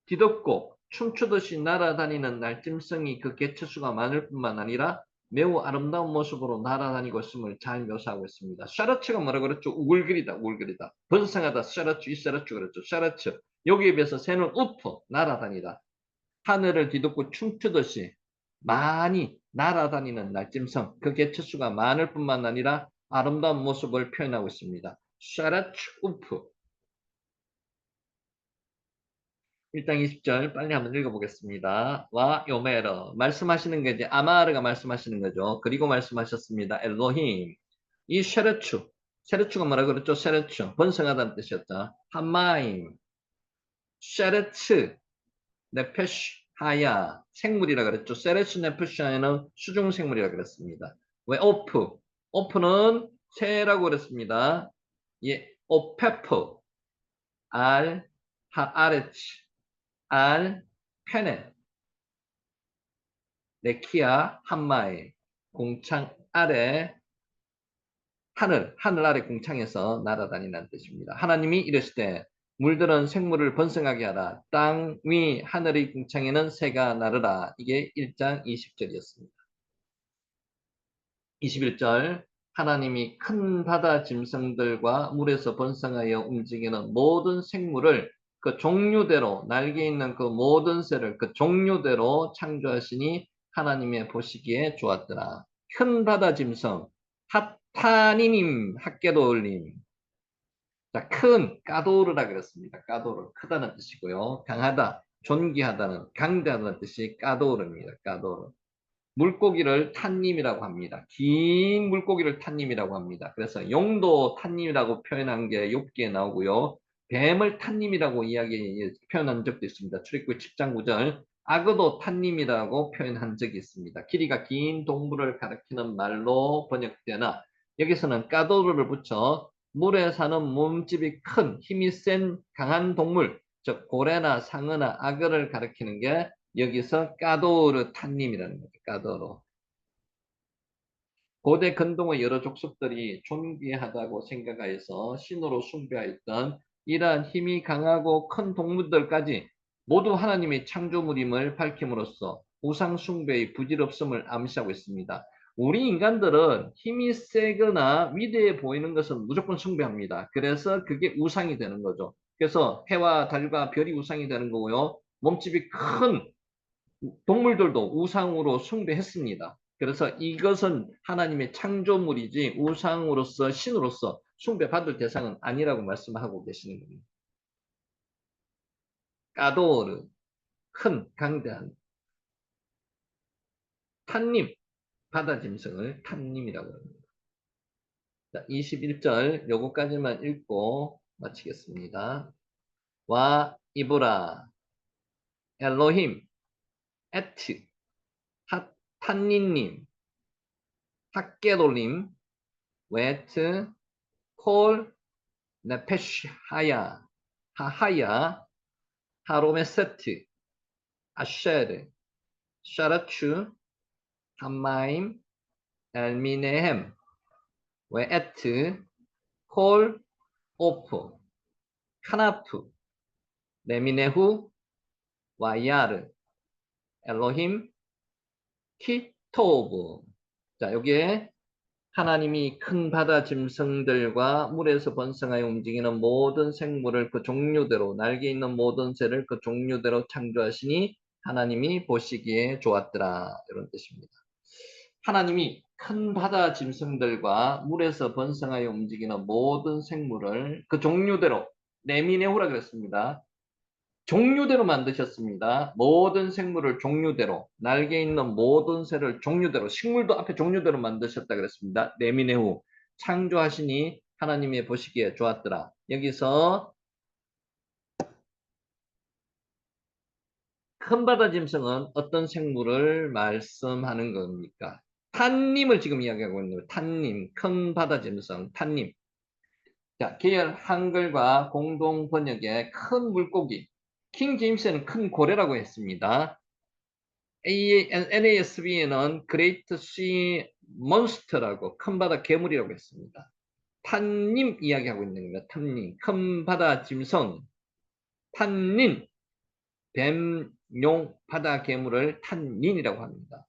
뒤덮고 춤추듯이 날아다니는 날짐승이 그 개체수가 많을 뿐만 아니라 매우 아름다운 모습으로 날아다니고 있음을 잘 묘사하고 있습니다. 샤르츠가 뭐라 그랬죠? 우글거리다, 우글거리다. 번성하다, 샤르츠, 이 샤르츠 그랬죠. 샤르츠. 여기에 비해서 새는 우프, 날아다니다. 하늘을 뒤덮고 춤추듯이 많이 날아다니는 날짐승, 그 개체수가 많을 뿐만 아니라 아름다운 모습을 표현하고 있습니다. 샤르츠, 우프. 1장 20절 빨리 한번 읽어보겠습니다. 와 요메르 말씀하시는 게 이제 아마르가 말씀하시는 거죠. 그리고 말씀하셨습니다. 엘로힘 이 쉐르추 쉐르추가 뭐라 그랬죠? 쉐르추 번성하다는 뜻이었죠. 하마임 쉐르츠 네페쉬 하야 생물이라 그랬죠. 쉐르츠 네페쉬 하야는 수중 생물이라 그랬습니다. 왜 오프 오프는 새라고 그랬습니다. 예 오페프 알 하아레치 알, 페네, 레키아, 한마에, 공창 아래, 하늘 아래 공창에서 날아다니는 뜻입니다. 하나님이 이르시되 물들은 생물을 번성하게 하라. 땅 위 하늘의 궁창에는 새가 나르라. 이게 1장 20절이었습니다. 21절 하나님이 큰 바다 짐승들과 물에서 번성하여 움직이는 모든 생물을 그 종류대로 날개 있는 그 모든 새를 그 종류대로 창조하시니 하나님의 보시기에 좋았더라. 큰 바다 짐승 하타니님 학개도올림 자, 큰 까도르라 그랬습니다. 까도르 크다는 뜻이고요. 강하다 존귀하다는 강대하다는 뜻이 까도르입니다. 까도르 물고기를 탄님이라고 합니다. 긴 물고기를 탄님이라고 합니다. 그래서 용도 탄님이라고 표현한 게 욥기에 나오고요. 뱀을 탄님이라고 표현한 적도 있습니다. 출애굽기 10장 9절. 악어도 탄님이라고 표현한 적이 있습니다. 길이가 긴 동물을 가리키는 말로 번역되나 여기서는 까도르를 붙여 물에 사는 몸집이 큰 힘이 센 강한 동물, 즉 고래나 상어나 악어를 가리키는 게 여기서 까도르 탄님이라는 거죠. 까도르. 고대 근동의 여러 족속들이 존귀하다고 생각하여서 신으로 숭배하였던 이러한 힘이 강하고 큰 동물들까지 모두 하나님의 창조물임을 밝힘으로써 우상 숭배의 부질없음을 암시하고 있습니다. 우리 인간들은 힘이 세거나 위대해 보이는 것은 무조건 숭배합니다. 그래서 그게 우상이 되는 거죠. 그래서 해와 달과 별이 우상이 되는 거고요. 몸집이 큰 동물들도 우상으로 숭배했습니다. 그래서 이것은 하나님의 창조물이지 우상으로서 신으로서 숭배받을 대상은 아니라고 말씀하고 계시는 겁니다. 까도르, 큰 강대한 탄님, 바다 짐승을 탄님이라고 합니다. 자, 21절 요거까지만 읽고 마치겠습니다. 와 이브라 엘로힘 에트 탄니님 핫게돌림 웨트 콜 네페시하야 하하야 하로메세트 아쉐르 샤라추 함마임 엘미네헴 웨에트 콜 오프 카나프 레미네후 와야르 엘로힘 키토브. 자, 여기에 하나님이 큰 바다 짐승들과 물에서 번성하여 움직이는 모든 생물을 그 종류대로 날개 있는 모든 새를 그 종류대로 창조하시니 하나님이 보시기에 좋았더라. 이런 뜻입니다. 하나님이 큰 바다 짐승들과 물에서 번성하여 움직이는 모든 생물을 그 종류대로 레미네후라 그랬습니다. 종류대로 만드셨습니다. 모든 생물을 종류대로, 날개 있는 모든 새를 종류대로, 식물도 앞에 종류대로 만드셨다 그랬습니다. 레미네후, 창조하시니 하나님의 보시기에 좋았더라. 여기서 큰 바다 짐승은 어떤 생물을 말씀하는 겁니까? 탄님을 지금 이야기하고 있는 거예요. 탄님, 큰 바다 짐승, 탄님. 자, 계열 한글과 공동 번역에 큰 물고기, 킹 제임스는 큰 고래라고 했습니다. NASB는 Great Sea Monster라고 큰 바다 괴물이라고 했습니다. 탄님 이야기하고 있는 겁니다. 탄님, 큰 바다 짐승, 탄닌, 뱀, 용, 바다 괴물을 탄닌이라고 합니다.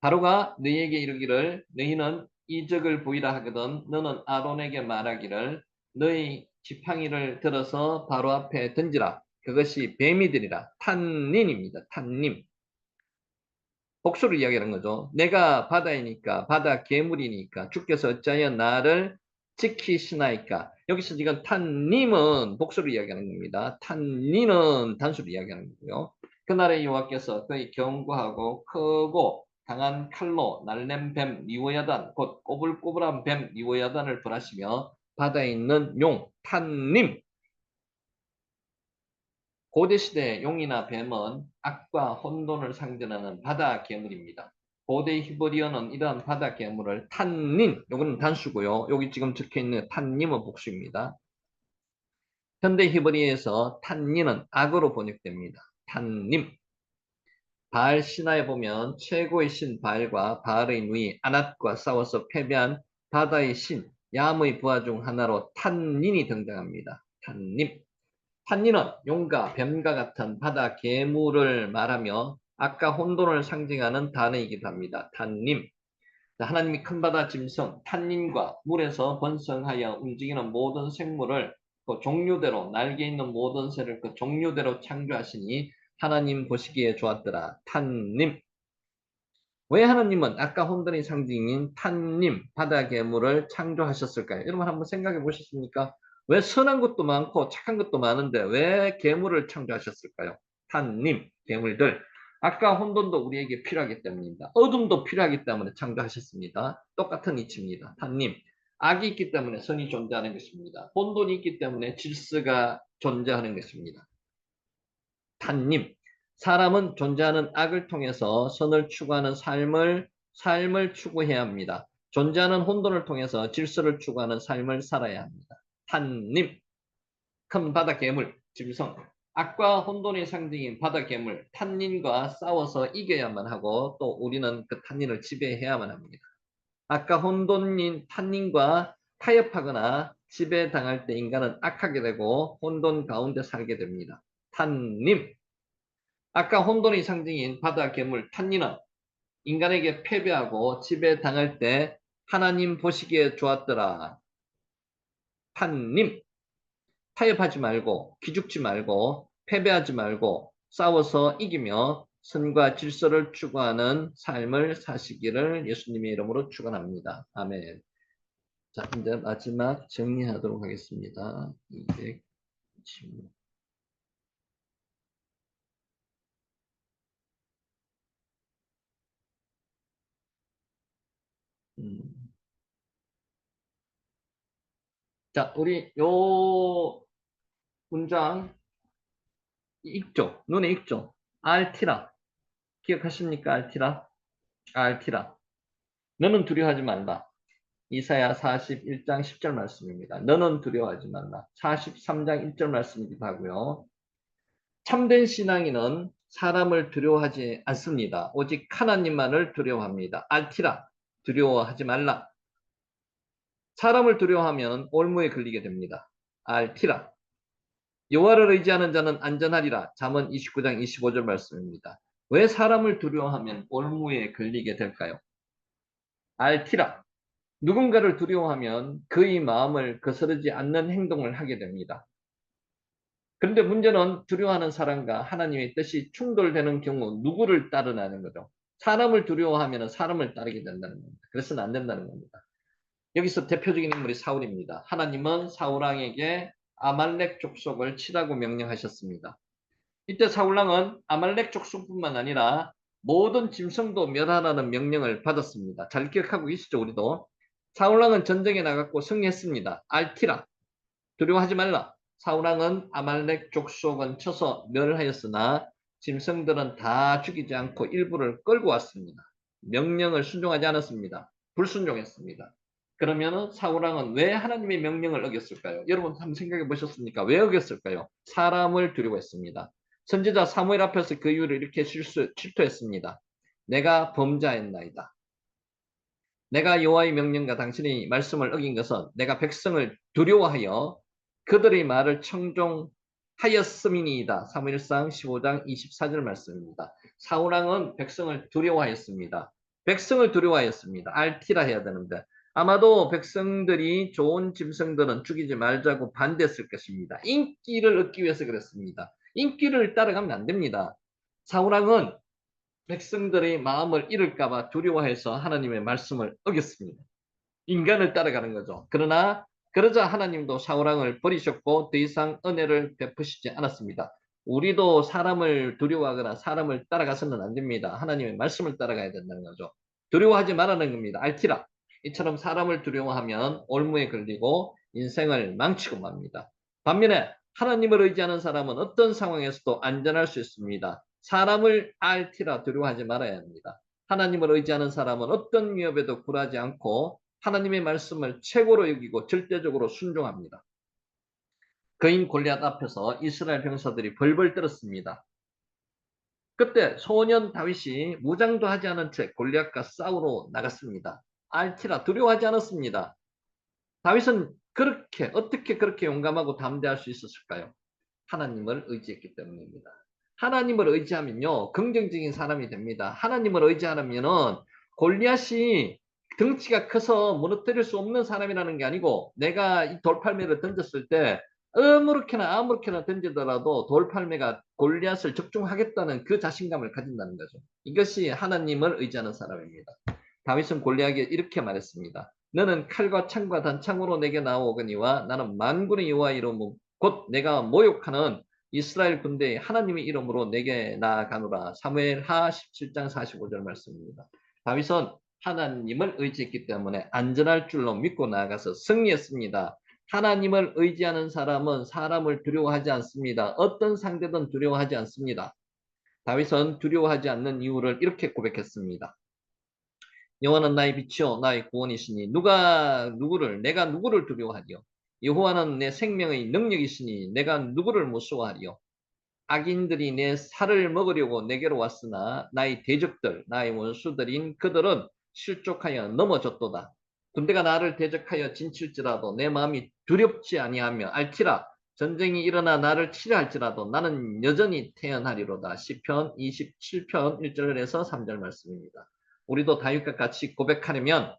바로가 너희에게 이르기를 너희는 이적을 보이라 하거든 너는 아론에게 말하기를 너희 지팡이를 들어서 바로 앞에 던지라. 그것이 뱀이 되리라. 탄닌입니다. 탄님. 복수를 이야기하는 거죠. 내가 바다이니까 바다 괴물이니까 주께서 어찌하여 나를 지키시나이까. 여기서 지금 탄님은 복수를 이야기하는 겁니다. 탄니는 단수를 이야기하는 거고요. 그날의 여호와께서 그의 견고하고 크고 강한 칼로 날랜 뱀 리오야단 곧 꼬불꼬불한 뱀 리오야단을 벌하시며 바다에 있는 용 탄님. 고대시대 용이나 뱀은 악과 혼돈을 상징하는 바다 괴물입니다. 고대 히브리어는 이러한 바다 괴물을 탄닌, 요거는 단수고요. 여기 지금 적혀있는 탄님은 복수입니다. 현대 히브리어에서 탄닌은 악으로 번역됩니다. 탄님. 바알 신화에 보면 최고의 신 바알과 바알의 누이 아낫과 싸워서 패배한 바다의 신 야암의 부하 중 하나로 탄닌이 등장합니다. 탄님. 탄닌은 용과 뱀과 같은 바다 괴물을 말하며 악과 혼돈을 상징하는 단어이기도 합니다. 탄님. 하나님이 큰 바다 짐승 탄닌과 물에서 번성하여 움직이는 모든 생물을 그 종류대로 날개 있는 모든 새를 그 종류대로 창조하시니 하나님 보시기에 좋았더라. 탄님. 왜 하나님은 악과 혼돈의 상징인 탄님, 바다 괴물을 창조하셨을까요? 여러분 한번 생각해 보셨습니까? 왜 선한 것도 많고 착한 것도 많은데 왜 괴물을 창조하셨을까요? 탄님, 괴물들. 아까 혼돈도 우리에게 필요하기 때문입니다. 어둠도 필요하기 때문에 창조하셨습니다. 똑같은 이치입니다. 탄님, 악이 있기 때문에 선이 존재하는 것입니다. 혼돈이 있기 때문에 질서가 존재하는 것입니다. 탄님, 사람은 존재하는 악을 통해서 선을 추구하는 삶을 추구해야 합니다. 존재하는 혼돈을 통해서 질서를 추구하는 삶을 살아야 합니다. 탄님, 큰 바다 괴물, 짐승, 악과 혼돈의 상징인 바다 괴물, 탄닌과 싸워서 이겨야만 하고 또 우리는 그 탄닌을 지배해야만 합니다. 악과 혼돈인 탄닌과 타협하거나 지배당할 때 인간은 악하게 되고 혼돈 가운데 살게 됩니다. 탄님, 아까 혼돈의 상징인 바다 괴물 탄닌은 인간에게 패배하고 지배당할 때 하나님 보시기에 좋았더라. 탄님, 타협하지 말고 기죽지 말고 패배하지 말고 싸워서 이기며 선과 질서를 추구하는 삶을 사시기를 예수님의 이름으로 축원합니다. 아멘. 자, 이제 마지막 정리하도록 하겠습니다. 216. 자, 우리 요 문장 읽죠. 눈에 읽죠. 알티라. 기억하십니까? 알티라. 알티라. 너는 두려워하지 말라. 이사야 41장 10절 말씀입니다. 너는 두려워하지 말라. 43장 1절 말씀이기도 하고요. 참된 신앙인은 사람을 두려워하지 않습니다. 오직 하나님만을 두려워합니다. 알티라. 두려워하지 말라. 사람을 두려워하면 올무에 걸리게 됩니다. 알티라. 여호와를 의지하는 자는 안전하리라. 잠언 29장 25절 말씀입니다. 왜 사람을 두려워하면 올무에 걸리게 될까요? 알티라. 누군가를 두려워하면 그의 마음을 거스르지 않는 행동을 하게 됩니다. 그런데 문제는 두려워하는 사람과 하나님의 뜻이 충돌되는 경우 누구를 따르냐는 거죠. 사람을 두려워하면 사람을 따르게 된다는 겁니다. 그래서는 안 된다는 겁니다. 여기서 대표적인 인물이 사울입니다. 하나님은 사울왕에게 아말렉 족속을 치라고 명령하셨습니다. 이때 사울왕은 아말렉 족속뿐만 아니라 모든 짐승도 멸하라는 명령을 받았습니다. 잘 기억하고 계시죠, 우리도? 사울왕은 전쟁에 나갔고 승리했습니다. 알티라, 두려워하지 말라. 사울왕은 아말렉 족속은 쳐서 멸하였으나 짐승들은 다 죽이지 않고 일부를 끌고 왔습니다. 명령을 순종하지 않았습니다. 불순종했습니다. 그러면 사울왕은 왜 하나님의 명령을 어겼을까요? 여러분 한번 생각해 보셨습니까? 왜 어겼을까요? 사람을 두려워했습니다. 선지자 사무엘 앞에서 그 이유를 이렇게 질투했습니다. 내가 범죄하였나이다. 내가 여호와의 명령과 당신의 말씀을 어긴 것은 내가 백성을 두려워하여 그들의 말을 청종하였음이니이다. 사무엘상 15장 24절 말씀입니다. 사울왕은 백성을 두려워하였습니다. 백성을 두려워하였습니다. 알티라 해야 되는데 아마도 백성들이 좋은 짐승들은 죽이지 말자고 반대했을 것입니다. 인기를 얻기 위해서 그랬습니다. 인기를 따라가면 안 됩니다. 사울왕은 백성들의 마음을 잃을까봐 두려워해서 하나님의 말씀을 어겼습니다. 인간을 따라가는 거죠. 그러나 그러자 하나님도 사울왕을 버리셨고 더 이상 은혜를 베푸시지 않았습니다. 우리도 사람을 두려워하거나 사람을 따라가서는 안 됩니다. 하나님의 말씀을 따라가야 된다는 거죠. 두려워하지 말라는 겁니다. 알티라. 이처럼 사람을 두려워하면 올무에 걸리고 인생을 망치고 맙니다. 반면에 하나님을 의지하는 사람은 어떤 상황에서도 안전할 수 있습니다. 사람을 알티라 두려워하지 말아야 합니다. 하나님을 의지하는 사람은 어떤 위협에도 굴하지 않고 하나님의 말씀을 최고로 여기고 절대적으로 순종합니다. 거인 골리앗 앞에서 이스라엘 병사들이 벌벌 떨었습니다. 그때 소년 다윗이 무장도 하지 않은 채 골리앗과 싸우러 나갔습니다. 알티라 두려워하지 않았습니다. 다윗은 어떻게 그렇게 용감하고 담대할 수 있었을까요? 하나님을 의지했기 때문입니다. 하나님을 의지하면요, 긍정적인 사람이 됩니다. 하나님을 의지하면은 골리앗이 덩치가 커서 무너뜨릴 수 없는 사람이라는 게 아니고 내가 이 돌팔매를 던졌을 때 아무렇게나 던지더라도 돌팔매가 골리앗을 적중하겠다는 그 자신감을 가진다는 거죠. 이것이 하나님을 의지하는 사람입니다. 다윗은 골리앗에게 이렇게 말했습니다. 너는 칼과 창과 단창으로 내게 나오거니와 나는 만군의 여호와 이름 곧 내가 모욕하는 이스라엘 군대에 하나님의 이름으로 내게 나아가노라. 사무엘하 17장 45절 말씀입니다. 다윗은 하나님을 의지했기 때문에 안전할 줄로 믿고 나아가서 승리했습니다. 하나님을 의지하는 사람은 사람을 두려워하지 않습니다. 어떤 상대든 두려워하지 않습니다. 다윗은 두려워하지 않는 이유를 이렇게 고백했습니다. 여호와는 나의 빛이요 나의 구원이시니 내가 누구를 두려워하리요. 여호와는 내 생명의 능력이시니 내가 누구를 무서워하리요. 악인들이 내 살을 먹으려고 내게로 왔으나 나의 대적들 나의 원수들인 그들은 실족하여 넘어졌도다. 군대가 나를 대적하여 진칠지라도 내 마음이 두렵지 아니하며 알티라 전쟁이 일어나 나를 치려 할지라도 나는 여전히 태어나리로다. 시편 27편 1절에서 3절 말씀입니다. 우리도 다윗과 같이 고백하려면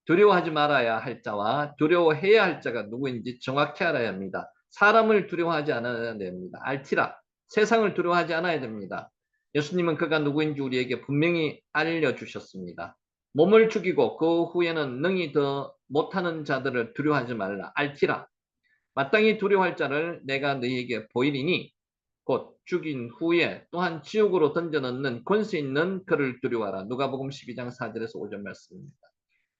두려워하지 말아야 할 자와 두려워해야 할 자가 누구인지 정확히 알아야 합니다. 사람을 두려워하지 않아야 됩니다. 알티라 세상을 두려워하지 않아야 됩니다. 예수님은 그가 누구인지 우리에게 분명히 알려주셨습니다. 몸을 죽이고 그 후에는 능히 더 못하는 자들을 두려워하지 말라. 알티라 마땅히 두려워할 자를 내가 너희에게 보이리니 곧 죽인 후에 또한 지옥으로 던져넣는 권세 있는 그를 두려워하라. 누가복음 12장 4절에서 5절 말씀입니다.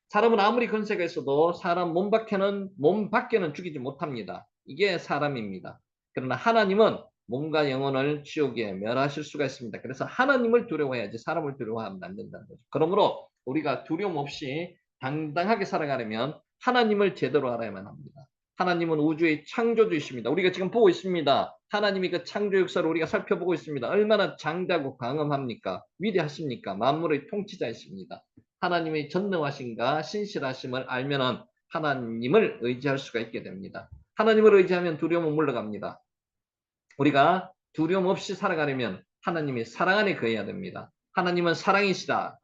사람은 아무리 권세가 있어도 사람 몸 밖에는 죽이지 못합니다. 이게 사람입니다. 그러나 하나님은 몸과 영혼을 지옥에 멸하실 수가 있습니다. 그래서 하나님을 두려워해야지 사람을 두려워하면 안 된다는 거죠. 그러므로 우리가 두려움 없이 당당하게 살아가려면 하나님을 제대로 알아야만 합니다. 하나님은 우주의 창조주이십니다. 우리가 지금 보고 있습니다. 하나님이 그 창조 역사를 우리가 살펴보고 있습니다. 얼마나 장대하고 광엄합니까? 위대하십니까? 만물의 통치자이십니다. 하나님의 전능하심과 신실하심을 알면은 하나님을 의지할 수가 있게 됩니다. 하나님을 의지하면 두려움은 물러갑니다. 우리가 두려움 없이 살아가려면 하나님이 사랑 안에 거해야 됩니다. 하나님은 사랑이시다.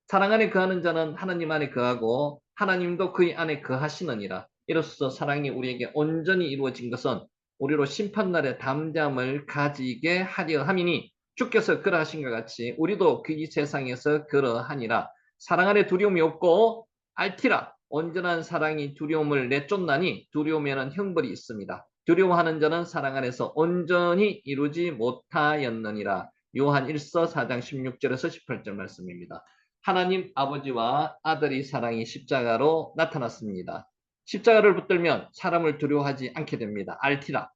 사랑 안에 거하는 자는 하나님 안에 거하고 하나님도 그의 안에 거하시느니라. 이로써 사랑이 우리에게 온전히 이루어진 것은 우리로 심판날의 담대함을 가지게 하려 함이니 주께서 그러하신 것 같이 우리도 그 이 세상에서 그러하니라. 사랑 안에 두려움이 없고 알티라 온전한 사랑이 두려움을 내쫓나니 두려움에는 형벌이 있습니다. 두려워하는 자는 사랑 안에서 온전히 이루지 못하였느니라. 요한 1서 4장 16절에서 18절 말씀입니다. 하나님 아버지와 아들의 사랑이 십자가로 나타났습니다. 십자가를 붙들면 사람을 두려워하지 않게 됩니다. 알티라.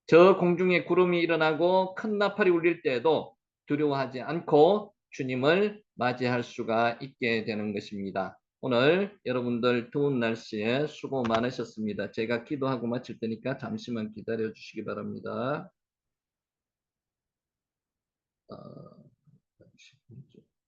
저 공중에 구름이 일어나고 큰 나팔이 울릴 때에도 두려워하지 않고 주님을 맞이할 수가 있게 되는 것입니다. 오늘 여러분들 더운 날씨에 수고 많으셨습니다. 제가 기도하고 마칠 테니까 잠시만 기다려 주시기 바랍니다.